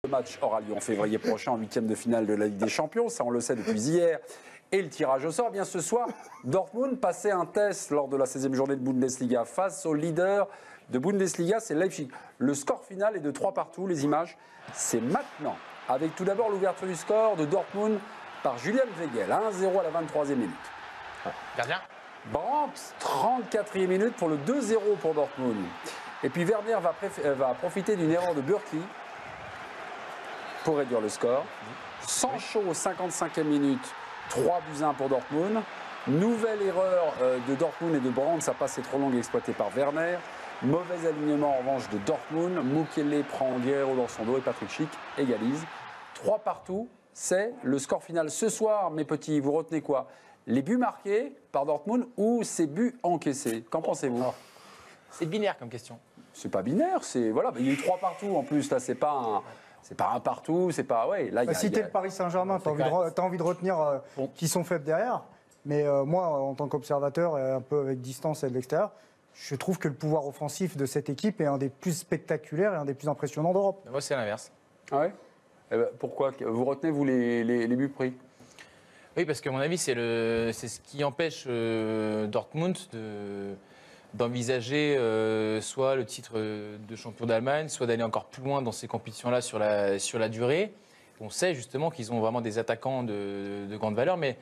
Le match aura lieu en février prochain en 8e de finale de la Ligue des Champions, ça on le sait depuis hier. Et le tirage au sort, bien ce soir, Dortmund passait un test lors de la 16e journée de Bundesliga face au leader de Bundesliga, c'est Leipzig. Le score final est de 3-2, les images, c'est maintenant. Avec tout d'abord l'ouverture du score de Dortmund par Julian Weigl, 1-0 à la 23e minute. Gardien. Brandt, 34e minute pour le 2-0 pour Dortmund. Et puis Werner va profiter d'une erreur de Burki pour réduire le score. Sancho, 55e minute, 3-1 pour Dortmund. Nouvelle erreur de Dortmund et de Brandt, ça passait trop long exploité par Werner. Mauvais alignement en revanche de Dortmund. Mukiele prend Guerrero dans son dos et Patrick Schick égalise. 3-2, c'est le score final ce soir, mes petits. Vous retenez quoi? Les buts marqués par Dortmund ou ces buts encaissés? Qu'en pensez-vous? C'est binaire comme question. C'est pas binaire, c'est voilà, il y a eu 3-2 en plus. Là, c'est pas un partout, c'est pas là. Si t'es le Paris Saint-Germain, t'as envie de retenir qui sont faibles derrière. Mais moi, en tant qu'observateur, et un peu avec distance et de l'extérieur, je trouve que le pouvoir offensif de cette équipe est un des plus spectaculaires et un des plus impressionnants d'Europe. Moi, c'est l'inverse. Ah ouais? Pourquoi? Vous retenez, vous, les buts pris? Oui, parce qu'à mon avis, c'est ce qui empêche Dortmund d'envisager soit le titre de champion d'Allemagne, soit d'aller encore plus loin dans ces compétitions-là sur la durée. On sait justement qu'ils ont vraiment des attaquants de grande valeur, mais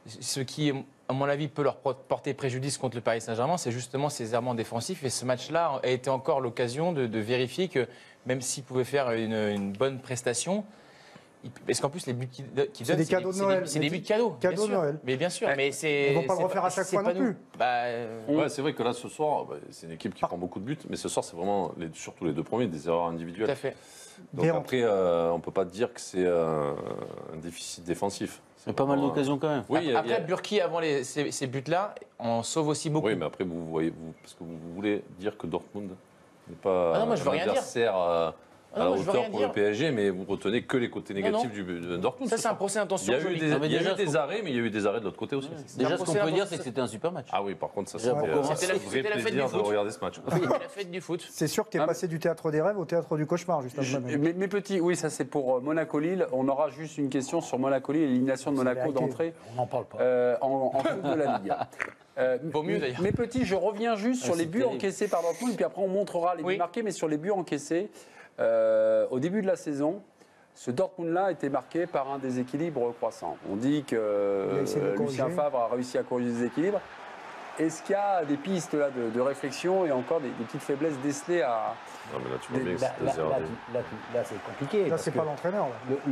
ce qui, à mon avis, peut leur porter préjudice contre le Paris Saint-Germain, c'est justement ces errements défensifs. Et ce match-là a été encore l'occasion de vérifier que même s'ils pouvaient faire une bonne prestation, parce qu'en plus, les buts qu'ils donnent, c'est des cadeaux de Noël. C'est des buts de cadeaux. Cadeaux de Noël. Mais bien sûr. Mais ils ne vont pas le refaire à chaque fois non plus. Ouais, c'est vrai que là, ce soir, c'est une équipe qui prend beaucoup de buts, mais ce soir, c'est vraiment, surtout les deux premiers, des erreurs individuelles. Tout à fait. Donc après, on ne peut pas dire que c'est un déficit défensif. C'est pas mal d'occasions quand même. Oui, après, Burki, avant ces buts-là, on sauve aussi beaucoup. Oui, mais après, vous voyez, parce que vous voulez dire que Dortmund n'est pas non, moi, je veux un rien adversaire à la hauteur pour dire. le PSG, mais vous retenez que les côtés négatifs de Dortmund. Ça, c'est un procès d'intention. Il y a eu des arrêts, mais il y a eu des arrêts de l'autre côté aussi. Déjà, ce qu'on peut dire, c'est que c'était un super match. Ah oui, par contre, ça c'était un vrai la fête plaisir du de foot. regarder ce match. C'était la fête du foot. C'est sûr que tu es passé du théâtre des rêves au théâtre du cauchemar, juste après. Mes petits, oui, ça c'est pour Monaco-Lille. On aura juste une question sur Monaco-Lille et l'élimination de Monaco d'entrée. On n'en parle pas. En foot de la Ligue. Vaut mieux d'ailleurs. Mes petits, je reviens juste sur les buts encaissés par Dortmund, et puis après on montrera les buts marqués, mais sur les buts encaissés. Au début de la saison, ce Dortmund-là était marqué par un déséquilibre croissant. On dit que Lucien Favre a réussi à corriger le déséquilibre. Est-ce qu'il y a des pistes là, de réflexion et encore des petites faiblesses décelées à... Non, mais là, tu vois bien que c'est Là, c'est compliqué. Là, c'est pas l'entraîneur.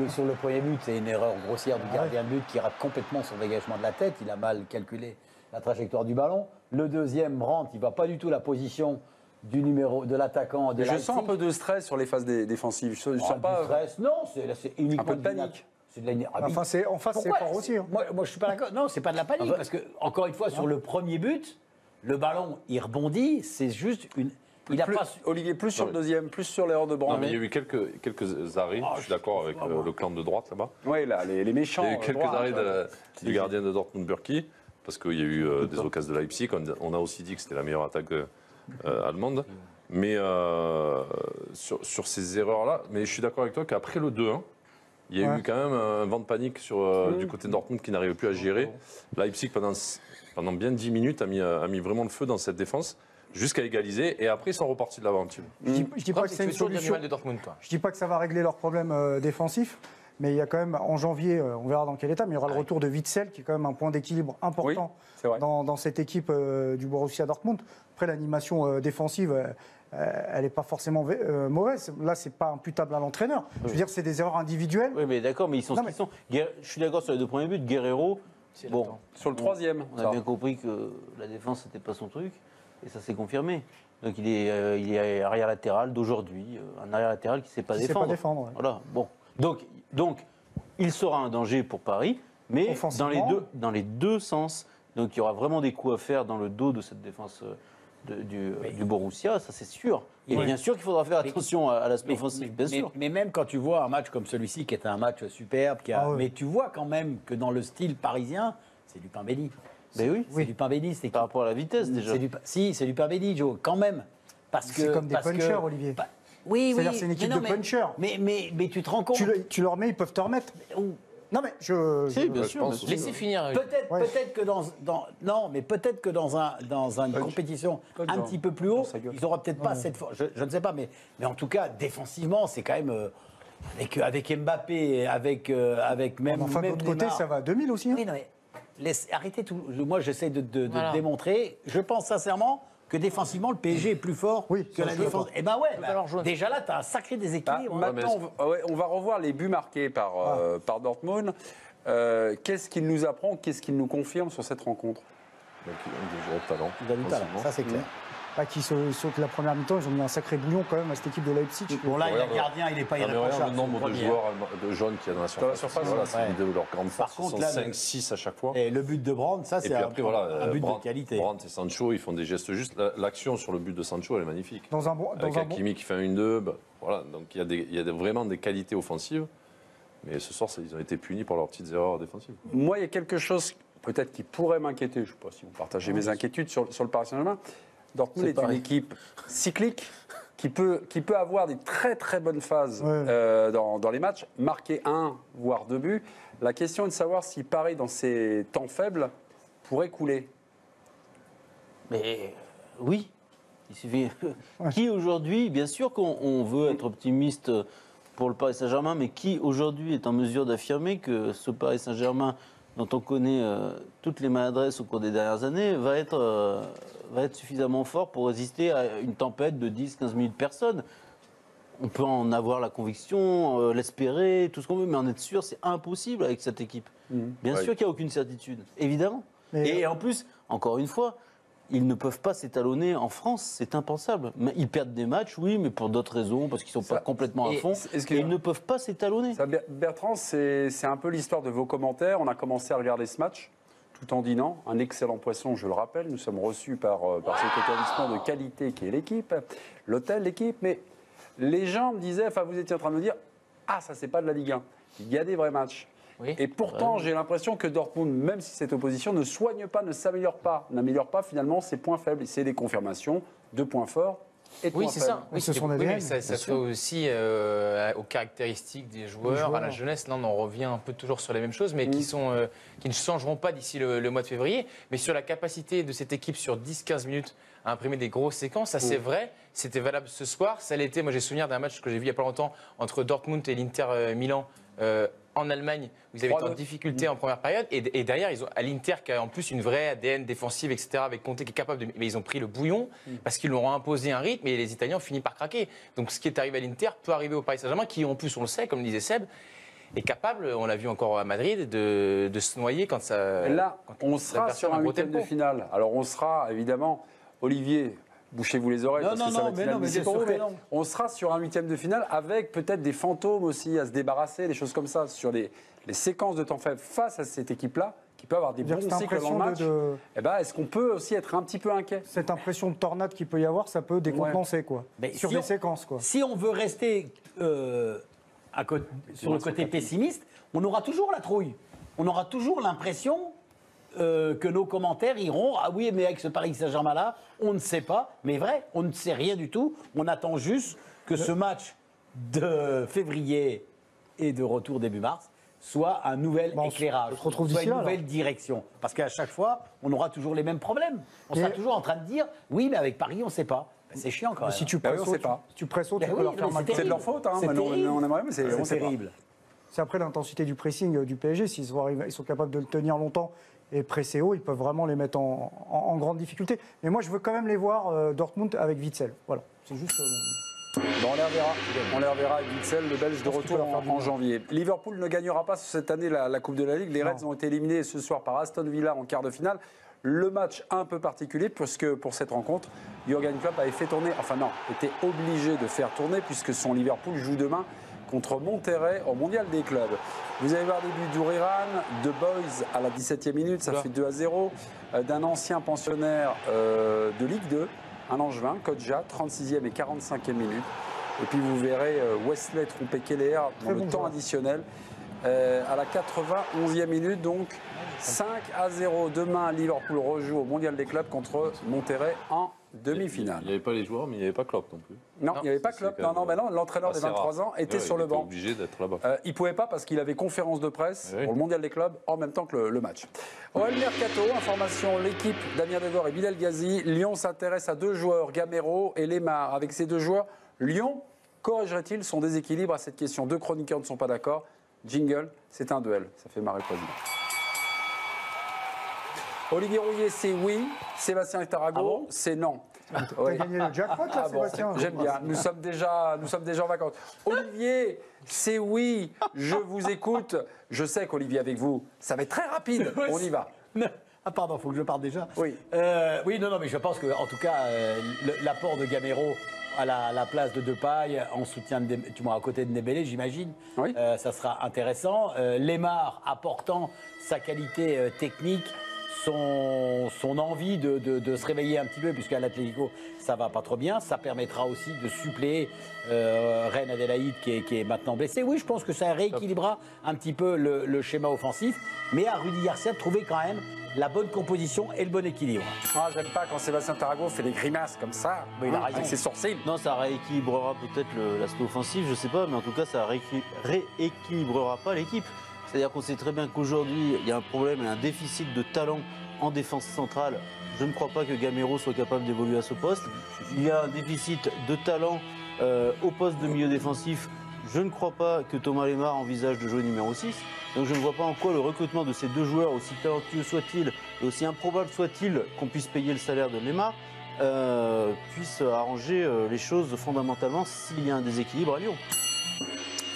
Sur le premier but, c'est une erreur grossière du gardien de but qui rate complètement son dégagement de la tête. Il a mal calculé la trajectoire du ballon. Le deuxième, Brandt, il ne va pas du tout la position du numéro de l'attaquant de Je sens un peu de stress sur les phases défensives. Je sens pas stress. Non, c'est uniquement un peu de panique. C'est de la... Enfin, en face, c'est fort aussi. Moi, je suis pas d'accord. Non, c'est pas de la panique parce que encore une fois, sur le premier but, le ballon, il rebondit. C'est juste une. Olivier, plus sur le deuxième, plus sur l'erreur de Brandt. Non, mais il y a eu quelques arrêts. Je suis d'accord avec le clan de droite là-bas. Oui, là, les méchants. Il y a eu quelques arrêts du gardien de Dortmund, Burki, parce qu'il y a eu des occasions de Leipzig. On a aussi dit que c'était la meilleure attaque allemande. Mais sur ces erreurs-là, mais je suis d'accord avec toi qu'après le 2-1, il y a eu quand même un vent de panique du côté de Dortmund qui n'arrivait plus à gérer. Leipzig, pendant bien 10 minutes, a mis vraiment le feu dans cette défense, jusqu'à égaliser, et après ils sont repartis de l'avant. Je dis pas que c'est une solution. Je dis pas que ça va régler leurs problèmes défensifs, mais il y a quand même, en janvier, on verra dans quel état, mais il y aura le retour de Witsel, qui est quand même un point d'équilibre important dans cette équipe du Borussia Dortmund. Après, l'animation défensive, elle n'est pas forcément mauvaise. Là, c'est pas imputable à l'entraîneur. Je veux dire, c'est des erreurs individuelles. Oui, mais d'accord, mais ils sont ce qu'ils sont. Je suis d'accord sur les deux premiers buts. Guerrero, bon, sur le troisième, on a bien compris que la défense, c'était pas son truc, et ça s'est confirmé. Donc il est arrière latéral d'aujourd'hui, un arrière latéral qui ne sait pas défendre. Sait pas défendre. Voilà. Bon, donc il sera un danger pour Paris, mais dans les deux sens. Donc il y aura vraiment des coups à faire dans le dos de cette défense du Borussia, ça c'est sûr. Et bien sûr qu'il faudra faire attention à l'aspect offensif, bien sûr. Mais même quand tu vois un match comme celui-ci, qui est un match superbe, mais tu vois quand même que dans le style parisien, c'est du pain béni. Mais oui, c'est du pain béni. Par rapport à la vitesse déjà. C'est du pain béni, Joe, quand même. C'est comme des punchers, Olivier. Oui, c'est-à-dire c'est une équipe de punchers. Mais tu te rends compte... Tu leur mets, ils peuvent te remettre. Non mais bien sûr. Laissez finir. Peut-être que peut-être que dans une compétition un petit peu plus haut, ils n'auront peut-être pas cette force. Je ne sais pas, mais en tout cas défensivement, c'est quand même avec Mbappé, avec même. Enfin de l'autre côté, ça va à 2000 aussi. Hein. Oui, non, mais arrêtez tout. Moi, j'essaie de démontrer. Je pense sincèrement que défensivement, le PSG est plus fort que la défense. Eh ben ouais, déjà là, tu as un sacré déséquilibre. Maintenant, on va revoir les buts marqués par Dortmund. Qu'est-ce qu'il nous apprend, qu'est-ce qu'il nous confirme sur cette rencontre? Donc, il a des joueurs de talent. Il a du talent, ça c'est clair. Qui sautent la première mi-temps, ils ont mis un sacré bouillon quand même à cette équipe de Leipzig. Bon là, il y a le gardien, il n'est pas irréprochable. Le nombre de joueurs de jaunes qu'il y a dans la surface, c'est une de leurs grandes forces. Ils sont 5-6 à chaque fois. Et le but de Brandt, ça c'est un but de qualité. Brandt et Sancho, ils font des gestes justes. L'action sur le but de Sancho, elle est magnifique. Avec Hakimi qui fait un 1-2, voilà. Donc il y a vraiment des qualités offensives. Mais ce soir, ils ont été punis pour leurs petites erreurs défensives. Moi, il y a quelque chose peut-être qui pourrait m'inquiéter. Je ne sais pas si vous partagez mes inquiétudes sur le Paris Saint-Germain. Dortmund est une équipe cyclique qui peut avoir des très très bonnes phases dans les matchs, marquer 1 voire 2 buts. La question est de savoir si Paris, dans ses temps faibles, pourrait couler. Mais oui, il suffit. Qui aujourd'hui, bien sûr qu'on veut être optimiste pour le Paris Saint-Germain, mais qui aujourd'hui est en mesure d'affirmer que ce Paris Saint-Germain, dont on connaît toutes les maladresses au cours des dernières années, va être suffisamment fort pour résister à une tempête de 10-15 000 personnes. On peut en avoir la conviction, l'espérer, tout ce qu'on veut, mais en être sûr, c'est impossible avec cette équipe. Bien sûr qu'il n'y a aucune certitude, évidemment. Et en plus, encore une fois, ils ne peuvent pas s'étalonner en France, c'est impensable. Ils perdent des matchs, oui, mais pour d'autres raisons, parce qu'ils ne sont pas complètement à fond. Et ils ne peuvent pas s'étalonner. Bertrand, c'est un peu l'histoire de vos commentaires. On a commencé à regarder ce match tout en dînant. Un excellent poisson, je le rappelle. Nous sommes reçus par cet établissement de qualité qui est l'équipe, l'hôtel, l'équipe. Mais les gens me disaient, enfin vous étiez en train de me dire, ah ça c'est pas de la Ligue 1. Il y a des vrais matchs. Oui. Et pourtant, j'ai l'impression que Dortmund, même si cette opposition ne soigne pas, ne s'améliore pas, n'améliore pas finalement ses points faibles. C'est des confirmations de points forts et de points faibles. Ça. Oui, c'est son ADN. Ça fait aussi aux caractéristiques des joueurs, à la jeunesse. Là, on en revient un peu toujours sur les mêmes choses, mais qui ne changeront pas d'ici le mois de février. Mais sur la capacité de cette équipe sur 10-15 minutes à imprimer des grosses séquences, ça c'est vrai. C'était valable ce soir. Ça l'était. Moi, j'ai souvenir d'un match que j'ai vu il n'y a pas longtemps entre Dortmund et l'Inter Milan. En Allemagne, vous avez été en difficulté en première période, et derrière, ils ont à l'Inter qui a en plus une vraie ADN défensive, etc., avec Conte qui est capable de. Mais ils ont pris le bouillon parce qu'ils leur ont imposé un rythme et les Italiens ont fini par craquer. Donc ce qui est arrivé à l'Inter peut arriver au Paris Saint-Germain, qui en plus, on le sait, comme le disait Seb, est capable, on l'a vu encore à Madrid, de se noyer quand ça. Là, on sera sur un huitième de finale. Alors on sera évidemment, Olivier. Bouchez-vous les oreilles, on sera sur un huitième de finale avec peut-être des fantômes aussi à se débarrasser, des choses comme ça, sur les séquences de temps faible face à cette équipe-là, qui peut avoir des bons cycles dans le match. Est-ce qu'on peut aussi être un petit peu inquiet? Cette impression de tornade qu'il peut y avoir, ça peut décompenser, sur des séquences. Si on veut rester sur le côté pessimiste, on aura toujours la trouille. On aura toujours l'impression que nos commentaires iront, ah oui, mais avec ce Paris Saint-Germain-là, on ne sait pas, mais vrai, on ne sait rien du tout. On attend juste que ce match de février et de retour début mars soit un nouvel éclairage, soit une nouvelle direction. Parce qu'à chaque fois, on aura toujours les mêmes problèmes. On sera toujours en train de dire, oui, mais avec Paris, on ne sait pas. C'est chiant quand même. Si tu presses, tu peux leur faire mal. C'est de leur faute, on aimerait, mais c'est terrible. C'est après l'intensité du pressing du PSG, s'ils sont capables de le tenir longtemps et presser haut, ils peuvent vraiment les mettre en grande difficulté. Mais moi, je veux quand même les voir, Dortmund, avec Witsel. Voilà, c'est juste... on les reverra avec Witsel, le Belge de retour en janvier. Liverpool ne gagnera pas cette année la Coupe de la Ligue. Les Reds ont été éliminés ce soir par Aston Villa en quart de finale. Le match un peu particulier, puisque pour cette rencontre, Jürgen Klopp avait fait tourner, était obligé de faire tourner, puisque son Liverpool joue demain contre Monterrey au Mondial des clubs. Vous allez voir des buts d'Uriran, de Boys à la 17e minute, ça fait 2-0, d'un ancien pensionnaire de Ligue 2, un Angevin, Kodja, 36e et 45e minute. Et puis vous verrez Wesley Trompé-Keller dans le temps additionnel. À la 91e minute, donc 5-0. Demain, Liverpool rejoue au Mondial des clubs contre Monterrey en demi-finale. Il n'y avait pas les joueurs, mais il n'y avait pas Klopp non plus. Non, il n'y avait pas Klopp. Non, l'entraîneur des 23 ans était sur le banc. Il était obligé d'être là-bas. Il ne pouvait pas parce qu'il avait conférence de presse pour le mondial des clubs en même temps que le match. OL Mercato, information, l'équipe Damien Devor et Bilal Ghazi. Lyon s'intéresse à 2 joueurs, Gamero et Lemar. Avec ces 2 joueurs, Lyon corrigerait-il son déséquilibre à cette question? 2 chroniqueurs ne sont pas d'accord. Jingle, c'est un duel. Ça fait marrer le président. Olivier Rouillet, c'est oui. Sébastien Tarago, c'est non. T'as gagné le jackpot, là, Sébastien. J'aime bien. Nous sommes déjà en vacances. Olivier, c'est oui. Je vous écoute. Je sais qu'Olivier, avec vous, ça va être très rapide. On y va. Ah pardon, faut que je parte déjà. Oui. Oui, non, mais je pense que, en tout cas, l'apport de Gamero à la place de Depay, en soutien à côté de Dembélé, j'imagine, oui. Ça sera intéressant. Lemar apportant sa qualité technique. Son envie de se réveiller un petit peu, puisqu'à l'Atlético, ça va pas trop bien. Ça permettra aussi de suppléer Reine Adélaïde, qui est maintenant blessé. Oui, je pense que ça rééquilibrera un petit peu le schéma offensif, mais à Rudy Garcia de trouver quand même la bonne composition et le bon équilibre. Ah, j'aime pas quand Sébastien Tarago fait des grimaces comme ça, il a raison. avec ses sourcils. Non, ça rééquilibrera peut-être l'aspect offensif, je sais pas, mais en tout cas, ça rééquilibrera pas l'équipe. C'est-à-dire qu'on sait très bien qu'aujourd'hui, il y a un problème et un déficit de talent en défense centrale. Je ne crois pas que Gamero soit capable d'évoluer à ce poste. Il y a un déficit de talent au poste de milieu défensif. Je ne crois pas que Thomas Lemar envisage de jouer numéro 6. Donc je ne vois pas en quoi le recrutement de ces 2 joueurs, aussi talentueux soit-il et aussi improbable soit-il qu'on puisse payer le salaire de Lemar, puisse arranger les choses fondamentalement s'il y a un déséquilibre à Lyon.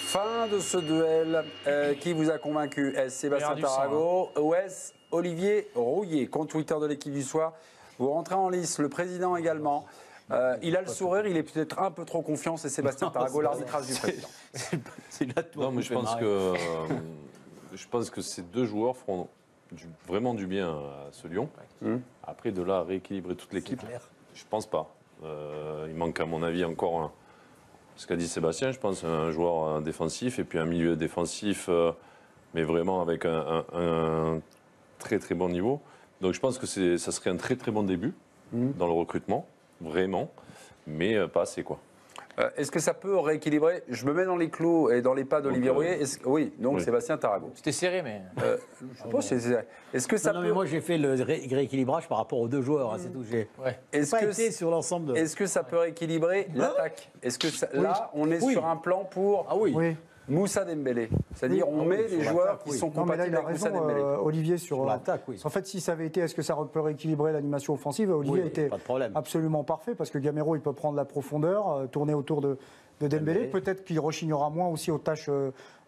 Fin de ce duel. Qui vous a convaincu? Est-ce Sébastien Tarago ou est-ce Olivier Rouillet? Compte Twitter de l'équipe du soir. Vous rentrez en lice, le président également. Il a le sourire, il est peut-être un peu trop confiant, c'est Sébastien Tarago, l'arbitrage du président. C'est la tour. Non, mais je pense que ces 2 joueurs feront vraiment du bien à ce Lyon. Après, de là à rééquilibrer toute l'équipe, je ne pense pas. Il manque à mon avis encore ce qu'a dit Sébastien, je pense, un joueur défensif et puis un milieu défensif, mais vraiment avec un très très bon niveau. Donc je pense que ça serait un très très bon début dans le recrutement, vraiment, mais pas assez quoi. Est-ce que ça peut rééquilibrer? Je me mets dans les clous et dans les pas d'Olivier Rouillet. Oui, donc Sébastien Tarago. C'était serré, mais. Je sais pas si c'est serré. Est-ce que ça peut... mais moi j'ai fait le rééquilibrage par rapport aux 2 joueurs, c'est tout. J'ai pas été sur l'ensemble de... Est-ce que ça peut rééquilibrer l'attaque? Est-ce que là, on est sur un plan pour Moussa Dembélé? C'est-à-dire, on met des joueurs qui sont compatibles avec Moussa Dembélé. Olivier, sur l'attaque, En fait, si ça avait été, est-ce que ça peut rééquilibrer l'animation offensive? Olivier était absolument parfait, parce que Gamero, il peut prendre la profondeur, tourner autour de Dembélé. Peut-être qu'il rechignera moins aussi aux tâches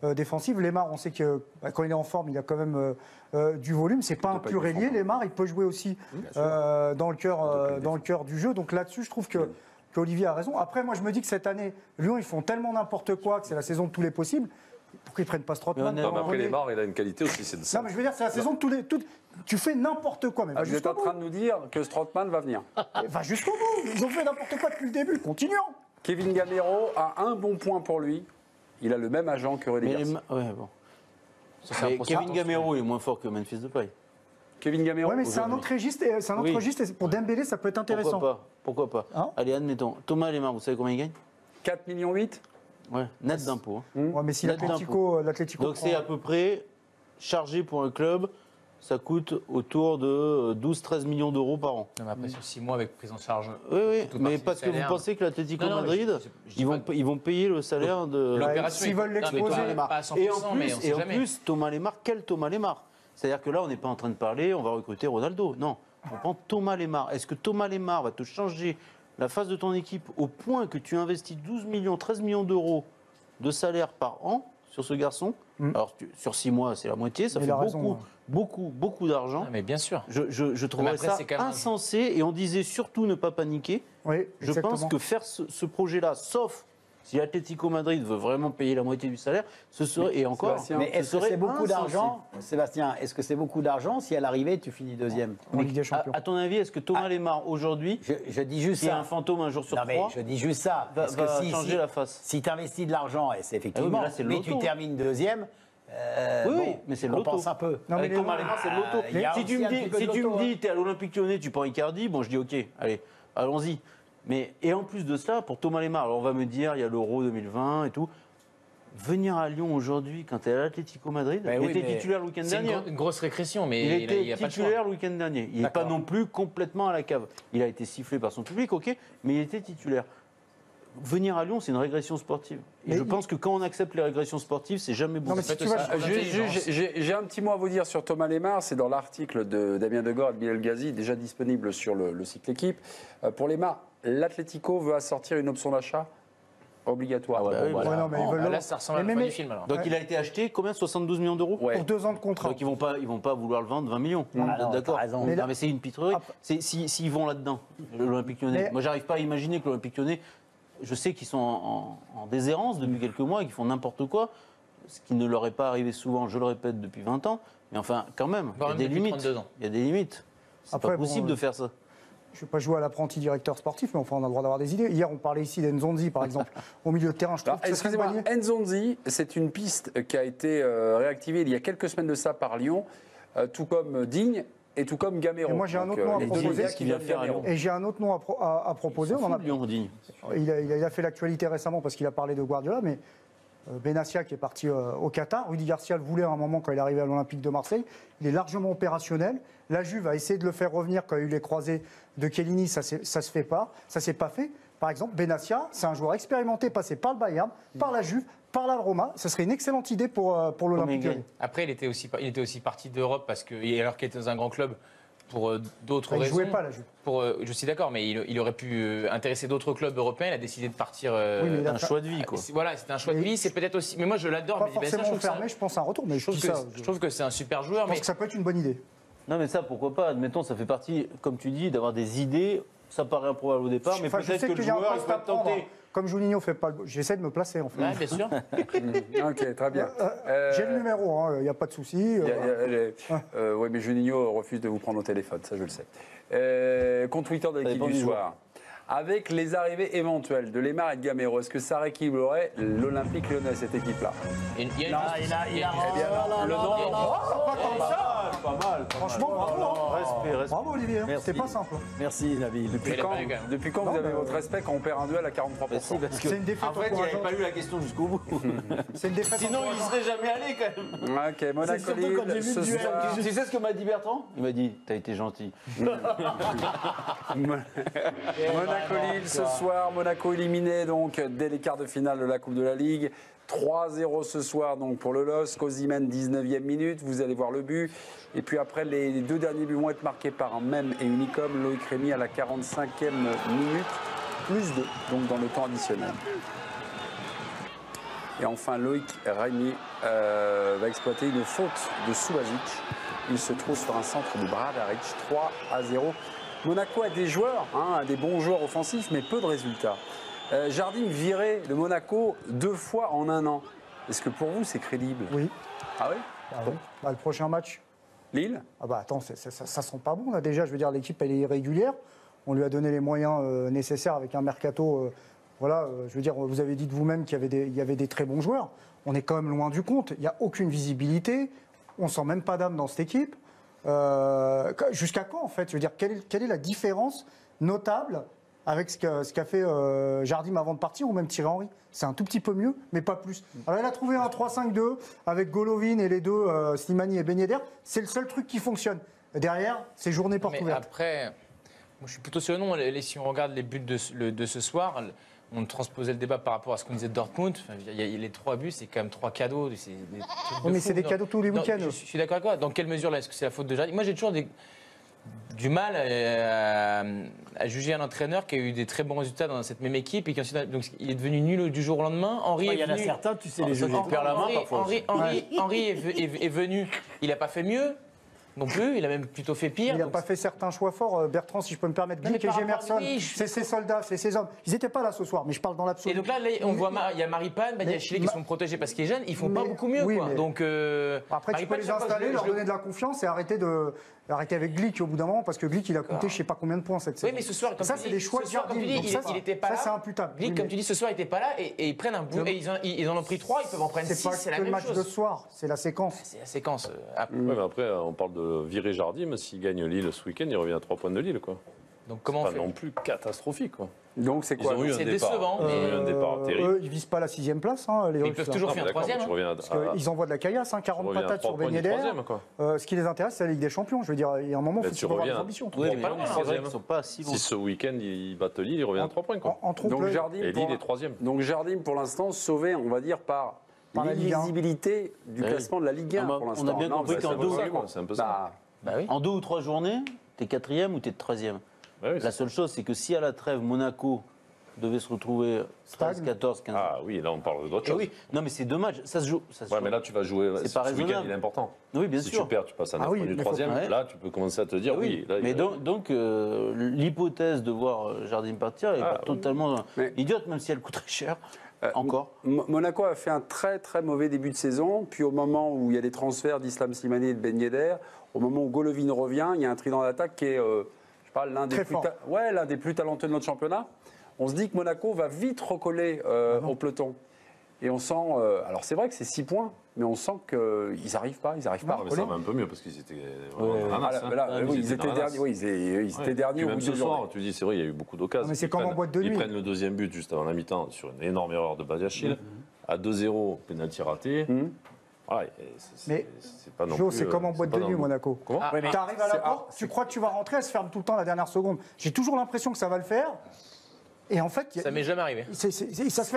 défensives. Lemar, on sait que quand il est en forme, il a quand même du volume. C'est pas un pur ailier, Lemar. Il peut jouer aussi dans le cœur du jeu. Donc là-dessus, je trouve qu'Olivier a raison. Après, moi, je me dis que cette année, Lyon, ils font tellement n'importe quoi que c'est la saison de tous les possibles. Pourquoi ils ne prennent pas Strootman? Non, mais après, Lemar, il a une qualité aussi, c'est de ça. Non, mais je veux dire, c'est la saison de tous les... Tu fais n'importe quoi. Mais vous êtes en train de nous dire que Strootman va venir. Va jusqu'au bout. Ils ont fait n'importe quoi depuis le début. Continuons. Kevin Gamero a un bon point pour lui. Il a le même agent que Rudy Garcia. Kevin Gamero est moins fort que Memphis Depay. Kevin Gamero. Oui, mais c'est un autre registre. C'est un autre registre. Et pour Dembélé, ça peut être intéressant. Pourquoi pas Allez, admettons. Thomas Lemar, vous savez combien il gagne? 4,8 millions. Ouais, net d'impôts. Ouais, mais si l'Atlético. Donc c'est à peu près chargé pour un club. Ça coûte autour de 12-13 millions d'euros par an. Non, mais après, sur 6 mois avec prise en charge. Oui, mais parce que vous pensez que l'Atlético Madrid, ils vont payer le salaire de l'opération. S'ils veulent l'exposer. Et en plus, Thomas Lemar, quel Thomas Lemar? C'est-à-dire que là, on n'est pas en train de parler, on va recruter Ronaldo. Non, on prend Thomas Lemar. Est-ce que Thomas Lemar va te changer la face de ton équipe au point que tu investis 12 millions, 13 millions d'euros de salaire par an sur ce garçon? Alors, sur 6 mois, c'est la moitié, ça fait beaucoup d'argent. Mais bien sûr. Je trouverais ça insensé et on disait surtout ne pas paniquer. Oui, je pense que faire ce projet-là, sauf si l'Atlético Madrid veut vraiment payer la moitié du salaire, ce serait, et encore, mais est-ce que c'est beaucoup d'argent, Sébastien? Est-ce que c'est beaucoup d'argent si à l'arrivée tu finis deuxième? En Ligue des Champions. À ton avis, est-ce que Thomas Lemar aujourd'hui, je dis juste ça, un fantôme un jour sur 3, je dis juste ça, va changer la face? Si tu investis de l'argent, et c'est effectivement, mais tu termines deuxième. Mais c'est le loto. On pense un peu. Non, mais Thomas Lemar, c'est le loto. Si tu me dis, tu es à l'Olympique Lyonnais, tu prends Icardi, bon, je dis ok, allez. allons-y. Et en plus de cela, pour Thomas Lemar, alors on va me dire, il y a l'Euro 2020 et tout. Venir à Lyon aujourd'hui, quand tu es à l'Atlético Madrid, il était titulaire le week-end dernier. C'est une grosse régression, mais il était titulaire le week-end dernier. Il n'est pas non plus complètement à la cave. Il a été sifflé par son public, ok, mais il était titulaire. Venir à Lyon, c'est une régression sportive. Et je pense que quand on accepte les régressions sportives, c'est jamais bon. J'ai un petit mot à vous dire sur Thomas Lemar. C'est dans l'article de Damien Degord et de Bilal Ghazi, déjà disponible sur le site L'Équipe. Pour Lemar, l'Atlético veut assortir une option d'achat obligatoire. Là, ça ressemble à la fin du film. Alors. Donc il a été acheté combien, 72 millions d'euros pour 2 ans de contrat. Donc ils vont pas vouloir le vendre 20 millions. D'accord. Mais c'est une pitrerie. S'ils vont là-dedans, l'Olympique Lyonnais. Moi, j'arrive pas à imaginer que l'Olympique Lyonnais. Je sais qu'ils sont en déshérence depuis quelques mois et qu'ils font n'importe quoi, ce qui ne leur est pas arrivé souvent, je le répète, depuis 20 ans. Mais enfin, quand même, il y a des limites. Il y a des limites. C'est pas possible de faire ça. Je ne vais pas jouer à l'apprenti directeur sportif, mais enfin, on a le droit d'avoir des idées. Hier, on parlait ici d'Enzonzi, par exemple, au milieu de terrain. Excusez-moi, Nzonzi, c'est une piste qui a été réactivée il y a quelques semaines de ça par Lyon, tout comme Digne. Et tout comme Gamero. Et moi, j'ai un autre nom à proposer. Et j'ai un autre nom à proposer. Il a fait l'actualité récemment parce qu'il a parlé de Guardiola, mais Benassia qui est parti au Qatar. Rudy Garcia le voulait à un moment quand il est arrivé à l'Olympique de Marseille. Il est largement opérationnel. La Juve a essayé de le faire revenir quand il y a eu les croisés de Chiellini. Ça se fait pas. Ça s'est pas fait. Par exemple, Benassia, c'est un joueur expérimenté, passé par le Bayern, par la Juve, par la Roma. Ce serait une excellente idée pour l'Olympique Lyonnais. Après, il était aussi parti d'Europe parce que, alors qu'il était dans un grand club, pour d'autres raisons. Il ne jouait pas la Juve. Je suis d'accord, mais il aurait pu intéresser d'autres clubs européens. Il a décidé de partir. Oui, un choix de vie, quoi. Voilà, c'était un choix de vie. C'est peut-être aussi. Mais moi, je l'adore. Pas forcément fermé, je pense à un retour. Mais je trouve que c'est un super joueur. Je pense que ça peut être une bonne idée. Non, mais ça, pourquoi pas. Admettons, ça fait partie, comme tu dis, d'avoir des idées. Ça paraît improbable au départ, mais peut-être que le joueur il peut être tenté. Comme Juninho fait pas le... J'essaie de me placer, en fait. Oui, bien sûr. Ok, très bien. J'ai le numéro, il n'y a pas de souci. Oui, mais Juninho refuse de vous prendre au téléphone, ça je le sais. Compte Twitter de l'Équipe du soir. Avec les arrivées éventuelles de Lemar et de Gamero, est-ce que ça rééquilibrerait l'Olympique Lyonnais, cette équipe-là? Il a le nom. Pas mal. Franchement, bravo. Respect. Bravo, Olivier. C'est pas simple. Merci, Nabil. Depuis quand vous avez votre respect quand on perd un duel à 43%? C'est une défaite. En fait, il n'avait pas lu la question jusqu'au bout. C'est une défaite. Sinon, il ne serait jamais allé, quand même. Ok, Monaco-Lille. Tu sais ce que m'a dit Bertrand? Il m'a dit, t'as été gentil. Monaco-Lille ce soir, Monaco éliminé donc dès les quarts de finale de la Coupe de la Ligue. 3-0 ce soir donc pour le LOSC, Osimhen 19e minute, vous allez voir le but. Et puis après les 2 derniers buts vont être marqués par un même et unique homme, Loïc Rémy à la 45e minute, plus 2 donc dans le temps additionnel. Et enfin Loïc Rémy va exploiter une faute de Subasic. Il se trouve sur un centre de Bradaric, 3-0. Monaco a des joueurs, des bons joueurs offensifs, mais peu de résultats. Jardim viré de Monaco 2 fois en 1 an. Est-ce que pour vous, c'est crédible? Oui. Ah oui, oui. Le prochain match. Lille? Ah bah attends, ça sent pas bon là déjà. Je veux dire, l'équipe elle est irrégulière. On lui a donné les moyens nécessaires avec un mercato. Je veux dire, vous avez dit de vous-même qu'il y avait des très bons joueurs. On est quand même loin du compte. Il n'y a aucune visibilité. On sent même pas d'âme dans cette équipe. Jusqu'à quand en fait? Je veux dire, quelle est la différence notable avec ce qu'a fait Jardim avant de partir, ou même Thierry Henry? C'est un tout petit peu mieux, mais pas plus. Alors il a trouvé un 3-5-2 avec Golovin et les deux, Slimani et Ben Yedder. C'est le seul truc qui fonctionne. Derrière, c'est journée porte ouverte. Après, moi, je suis plutôt sur le nom. Si on regarde les buts de ce soir, on transposait le débat par rapport à ce qu'on disait de Dortmund. Les 3 buts, c'est quand même 3 cadeaux. Mais c'est des cadeaux tous les week-ends. Je suis d'accord avec toi. Dans quelle mesure là, est-ce que c'est la faute de Jardim? Moi, j'ai toujours du mal à juger un entraîneur qui a eu des très bons résultats dans cette même équipe et qui ensuite, donc, il est devenu nul du jour au lendemain. Il y en a certains, tu sais, les juger. Henry est venu, il n'a pas fait mieux non plus, il a même plutôt fait pire. Il n'a pas fait certains choix forts. Bertrand, si je peux me permettre, Glick et Gemerson, c'est ses soldats, c'est ses hommes. Ils n'étaient pas là ce soir, mais je parle dans l'absolu. Et donc là, on voit, il y a Maripane, Badiachile qui sont protégés parce qu'ils est jeune, ils font pas beaucoup mieux. Oui, quoi. Donc, après, tu peux les installer, leur donner de la confiance et arrêter avec Glick au bout d'un moment, parce que Glick, il a coûté je ne sais pas combien de points cette saison. Oui, mais ce soir, ça, c'est des choix de Jardim. Il n'était pas là. Ça, c'est imputable. Glick, comme tu dis, ce soir, il n'était pas là et ils prennent un bout. Et ils en ont pris 3, ils peuvent en prendre 6. C'est pas le match de ce soir, c'est la séquence. C'est la séquence. Ouais, mais après, on parle de virer Jardim. S'il gagne Lille ce week-end, il revient à 3 points de Lille, quoi. Donc comment on pas fait non plus catastrophique, quoi. Donc c'est quoi? C'est décevant. Ils ont eu un départ terrible. Ils visent pas la 6e place, hein, les Ils Hawks, peuvent là. toujours Non, faire mais un troisième. d'accord, mais tu reviens Parce qu'ils envoient de la caillasse, hein, 40 patates sur Ben Yedder. Ce qui les intéresse, c'est la Ligue des Champions. Je veux dire, il y a un moment, il faut tu qu'ils avoir des reviens. ambitions. Oui, pas loin, c'est vrai qu'ils ne sont pas si loin. Si ce week-end, ils battent Lille, ils reviennent à 3 points, quoi. En Donc trompe-l'œil. Jardim, Et Lille est 3e. donc Jardim, pour l'instant, sauvé, on va dire, par la Ligue 1. l'illisibilité du Oui. classement de la Ligue 1 On a- pour on a l'instant. bien Non, compris mais qu'en c'est deux, absolument. c'est un peu ça. Bah, Bah oui. En 2 ou 3 journées, tu es 4e ou tu es 13e. Ouais, oui, La seule chose, c'est que si à la trêve, Monaco devait se retrouver 13, 14, 15. Ah oui, là, on parle d'autre Eh chose. oui, non, mais c'est 2 matchs. Ça se joue. Ça se Ouais, joue. mais là, tu vas jouer. C'est Ce pas week-end, raisonnable. il est important. Oui, bien Si sûr. tu perds, tu passes à 9 Ah oui, points du mais faut- 3e. Ouais. Là, tu peux commencer à te dire, oui. Là, mais il- donc l'hypothèse de voir Jardim partir est pas oui. totalement Mais- idiote, même si elle coûte très cher. Encore. Monaco a fait un très très mauvais début de saison. Puis au moment où il y a des transferts d'Islam Slimani et de Ben Yedder, au moment où Golovin revient, il y a un trident d'attaque qui est, je sais pas, l'un des Très plus, fort. l'un des plus talentueux de notre championnat. On se dit que Monaco va vite recoller au peloton. Et on sent, alors c'est vrai que c'est 6 points, mais on sent qu'ils n'arrivent pas, à Ah, mais recoller. ça va un peu mieux parce qu'ils étaient vraiment dans la nasse, Ah, là, hein. oui, ils étaient dans la nasse. derniers. Oui, ils étaient derniers Puis au même bout ce du soir, jour. tu dis, c'est vrai, il y a eu beaucoup d'occasions. Ah, mais c'est Ils comme en prennent- boîte de nuit. Ils prennent le deuxième but juste avant la mi-temps sur une énorme erreur de Badiachil. À 2-0, pénalty raté. Voilà, et Mais, c'est pas non Jo, plus, c'est comme en boîte c'est de pas nuit, dans- Monaco. Comment Ouais, mais Tu arrives à la c'est- porte, tu crois que tu vas rentrer, elle se ferme tout le temps à la dernière seconde. J'ai toujours l'impression que ça va le faire. Et en fait, Ça m'est jamais arrivé. ça se fait.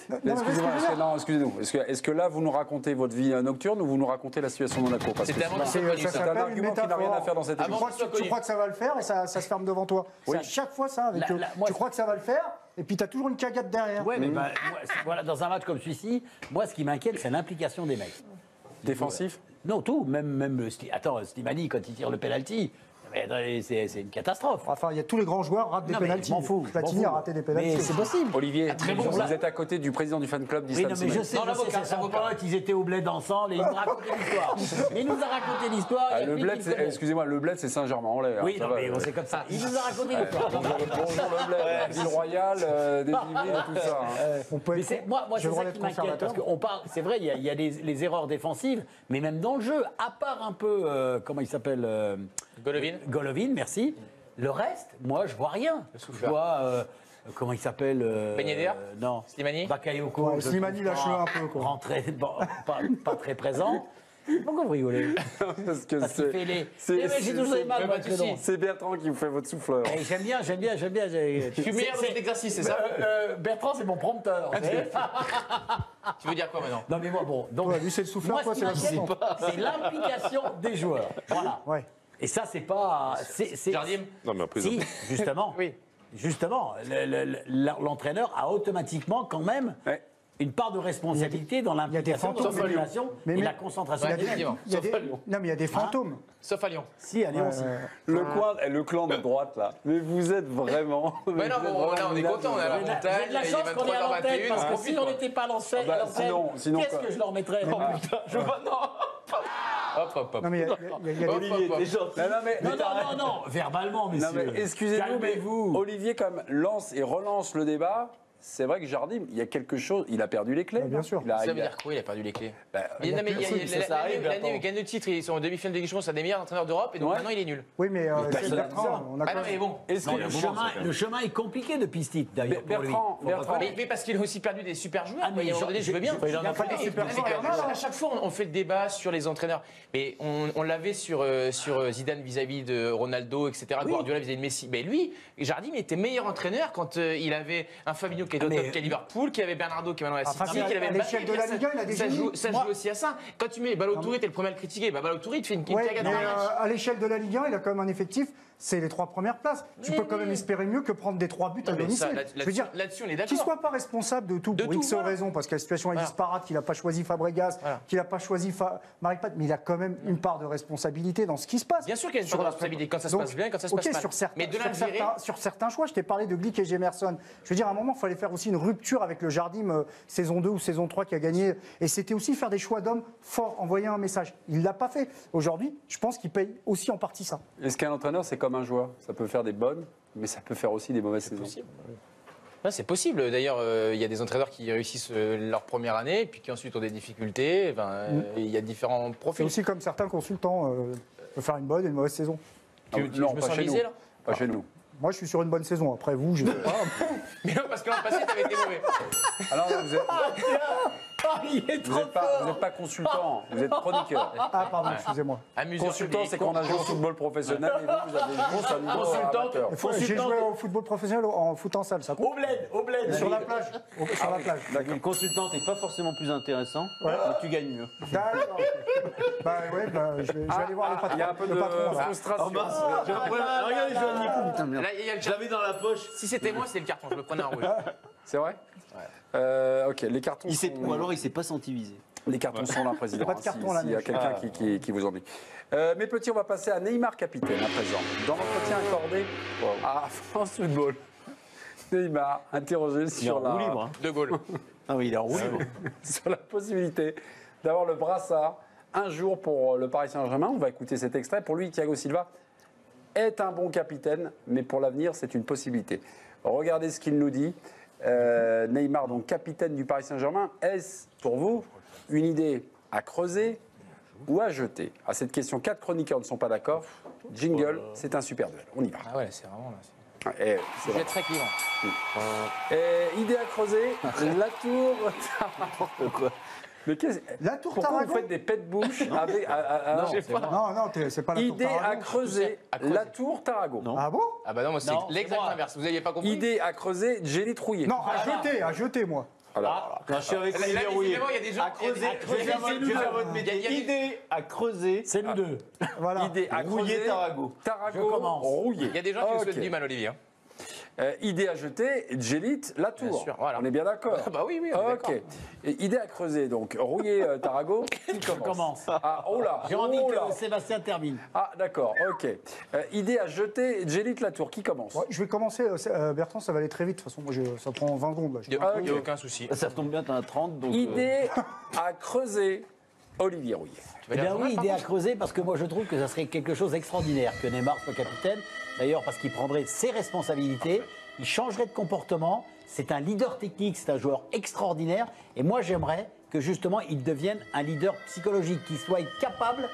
Non, mais Excusez-moi, parce que je veux dire, excusez-nous. Est-ce que là, vous nous racontez votre vie nocturne ou vous nous racontez la situation de Monaco? Parce que C'était avant sinon, que c'est- ce soit connu, ça ça. c'est un s'appelle argument une qui n'a rien à métaphore. faire dans cette Ah Tu bon, émission. crois, soit tu connu. crois que ça va le faire et ça se ferme devant toi. Oui. C'est à chaque fois ça. Avec moi, tu crois que ça va le faire et puis tu as toujours une cagade derrière. Ouais, mais voilà, dans un match comme celui-ci, moi, ce qui m'inquiète, c'est l'implication des mecs. Défensif? Non, tout. Même attends, Slimani, quand il tire le penalty, mais c'est une catastrophe. Enfin, il y a tous les grands joueurs ratent des Non, mais pénaltys. je m'en fous. Platini a raté des pénaltys. Mais c'est possible. Olivier, très bon, vous ça. êtes à côté du président du fan club Oui, d'Islam non, mais je Slimani. sais, Non, je l'avocat, sais, c'est son l'avocat. pote, ils étaient au bled ensemble et il nous racontait l'histoire. Il nous a raconté l'histoire. il y a Le lui bled, qui c'est- connaît. excusez-moi, le bled, c'est Saint-Germain-en-Laye. Oui, ça non, va, mais c'est comme ça. Il nous a raconté l'histoire. Bonjour le bled, Ville Royale, des Yvelines et tout ça. hein. On peut Mais être- c'est- moi je c'est veux ça être qui m'inquiète. conservateur. Parce qu'on parle, c'est vrai, il y a les erreurs défensives, mais même dans le jeu, à part un peu, comment il s'appelle Golovin. Golovin, merci. Le reste, moi, je vois rien. Je souffleur. vois, comment il s'appelle Ben Yedder Non. Slimani Bakayoko. Ouais, je Slimani, trouve lâche-le pas un peu, quoi. rentré, bon, pas très présent. Pourquoi vous rigolez Parce que Parce qu'il c'est- fait les. c'est- Eh, mais j'ai toujours c'est- des mal, pas moi, de avec le souci. nom. c'est Bertrand qui vous fait votre souffleur. Eh, J'aime bien. Tu es meilleur dans cet exercice, c'est ça Bertrand, c'est mon prompteur. Tu veux dire quoi maintenant? Non, mais moi, bon. Donc, Ouais, lui, c'est le souffleur, moi, toi, ce c'est qui l'assistant. m'inquiète, c'est l'implication des joueurs. Voilà. Ouais. Et ça, c'est pas. Jardim. Non, mais après, Si, justement. Oui. Justement, l'entraîneur a automatiquement quand même Ouais. une part de responsabilité dans l'implication, dans fantômes. l'organisation Mais- et mais- la concentration Ouais, des mecs. effectivement. Il y a Sauf des- à Lyon. Non, mais il y a des fantômes. Sauf à Lyon. Si, à Lyon aussi. Le clan de droite, là. Mais vous êtes vraiment. Ouais, non, bon, là, on est content, on est à la J'ai montagne, de la il est chance qu'on est à l'antenne 23h21, parce on que profite, si on quoi. n'était pas à l'antenne, bah, sinon, qu'est-ce quoi. que je leur mettrais Oh putain, je vois, non. Hop. Non, mais il y a Hop, des. hop, hop. Non, verbalement, Non, messieurs. mais excusez-nous, mais Calmez-vous. Olivier, comme lance et relance le débat, c'est vrai que Jardim, il y a quelque chose, il a perdu les clés. bien sûr. Ça veut dire quoi? Il a perdu les clés. Bah, Non, mais ça arrive, l'année où il gagne le titre, ils sont en demi-finale de Ligue des Champions, c'est un des meilleurs entraîneurs d'Europe, et donc Ouais. maintenant il est nul. Oui, mais personne c'est n'a dit ça. Bertrand. On a Ah quand non, mais même- bon. Est-ce que Le chemin est compliqué depuis ce titre, d'ailleurs, pour lui. Bertrand, Faut reconnaître. Mais parce qu'il a aussi perdu des super joueurs. Ah, mais à un moment donné, je veux bien. il en a pas des super Mais joueurs, non, non. à chaque fois, on fait le débat sur les entraîneurs. Mais on l'avait sur Zidane vis-à-vis de Ronaldo, etc. Guardiola vis-à-vis de Messi. Mais lui, Jardim était meilleur entraîneur quand il avait un Fabinho qui était au top, qui est à Liverpool, qui avait Bernardo qui est maintenant à Enfin, City, qui avait à l'échelle de la Ligue 1, il a des ça génies. joue, ça Moi- joue aussi à ça. Quand tu mets Balotelli, t'es le premier à le critiquer. Balotelli, il te fait une Ouais, cagade mais dans un match. à l'échelle de la Ligue 1, il a quand même un effectif, c'est les 3 premières places. Tu peux quand même espérer mieux que prendre des 3 buts à Non, mais ça, domicile. Je veux dire, là-dessus, on est qu'il d'accord. soit pas responsable de tout, De pour tout, X voilà. raisons, parce que la situation est Voilà. disparate, qu'il n'a pas choisi Fabregas, Voilà. qu'il n'a pas choisi Maripad, mais il a quand même une part de responsabilité dans ce qui se passe. Bien sûr qu'il y a une Sur part de la- responsabilité quand ça se Donc, passe bien et quand ça se ok, passe mal. sur certains, Mais de là sur à le virer- sur certains choix, je t'ai parlé de Glick et Gemerson. Je veux dire, à un moment, il fallait faire aussi une rupture avec le Jardim saison 2 ou saison 3 qui a gagné. Et c'était aussi faire des choix d'hommes forts, envoyer un message. Il ne l'a pas fait. Aujourd'hui, je pense qu'il paye aussi en partie ça. Est-ce qu'un entraîneur, c'est comme un joueur? Ça peut faire des bonnes, mais ça peut faire aussi des mauvaises saisons. Ouais, c'est possible. D'ailleurs, il y a des entraîneurs qui réussissent leur première année, puis qui ensuite ont des difficultés. Enfin, il y a différents C'est profils. aussi comme certains consultants peuvent faire une bonne et une mauvaise saison. Tu Non, je me pas sens chez visé, nous. là Pas chez nous. Moi, je suis sur une bonne saison. Après, vous, je ne sais pas. Mais non, parce que l'an passé, t'avais été mauvais. Alors, vous n'êtes pas consultant, vous êtes chroniqueur. Ah, pardon, excusez-moi. Consultant, c'est qu'on a joué au football professionnel et vous avez joué au niveau amateur. J'ai joué au football professionnel en foot en salle, ça compte. Au bled. Sur la plage. Sur la plage. Le consultant n'est pas forcément plus intéressant, mais tu gagnes mieux. D'accord. Je vais aller voir le patron. Il y a un peu de frustration. Regardez, je vois Nico. Putain, merde. Là, il y a le Je l'avais dans la poche. Si c'était moi, c'est le carton, je le prenais en rouge. C'est vrai? Ok, les cartons. Ou alors il s'est pas senti visé. Les cartons sont là, président. Pas de carton là. S'il y a quelqu'un qui vous ennuie. Mes petits, on va passer à Neymar capitaine à présent. Dans l'entretien accordé à France Football, Neymar interrogé sur la roue libre. De Gaulle. Ah oui, il est en roue libre. sur la possibilité d'avoir le brassard un jour pour le Paris Saint-Germain. On va écouter cet extrait. Pour lui, Thiago Silva est un bon capitaine, mais pour l'avenir, c'est une possibilité. Regardez ce qu'il nous dit. Neymar, donc capitaine du Paris Saint-Germain, est-ce pour vous une idée à creuser ou à jeter? À cette question, 4 chroniqueurs ne sont pas d'accord. Jingle, c'est un super duel. On y va. Ah ouais, c'est vraiment là. C'est C'est très clivant. idée à creuser, la tour. Quoi? Mais La tour pourquoi Tarago. vous faites des pets de bouche avec. Non, c'est pas la tour Idée à Tarago. creuser, la tour Tarago. Non. Ah bon? Ah bah non, moi c'est Non, l'exact c'est moi. inverse. Vous n'aviez pas compris? Idée à creuser, Gély trouillé. Non, à jeter, moi. Alors, Non, je suis avec Là, Olivier Rouillet. décidément, il y a des gens À creuser, il y a des- je vais faire votre- je vais faire votre métier. Il y a des- Idée à creuser. C'est nous deux. Voilà. idée à Rouillé creuser, Tarago. Tarago, Je commence. rouillé. Il y a des gens qui vous Ok. souhaitent du mal, Olivier. hein. Idée à jeter, Gélit, la tour. Bien sûr, voilà. On est bien d'accord. Ah bah oui, oui, on est d'accord. Ok. Et idée à creuser, donc rouillé Tarago. Qui commence? Ah, oh là. J'ai envie oh là. que Sébastien termine. Ah, d'accord, ok. Idée à jeter, Gélit, la tour. Qui commence? Ouais, je vais commencer. Bertrand, ça va aller très vite. De toute façon, moi, ça prend 20 secondes. Là. Il n'y a, Ah, ok. aucun souci. Ça tombe bien, t'en as 30. Donc, Idée à creuser, Olivier Rouillet. Tu vas Eh dire bien journal, oui, par idée à contre creuser parce que moi je trouve que ça serait quelque chose d'extraordinaire que Neymar soit capitaine. D'ailleurs parce qu'il prendrait ses responsabilités, il changerait de comportement. C'est un leader technique, c'est un joueur extraordinaire. Et moi j'aimerais que justement il devienne un leader psychologique, qu'il soit capable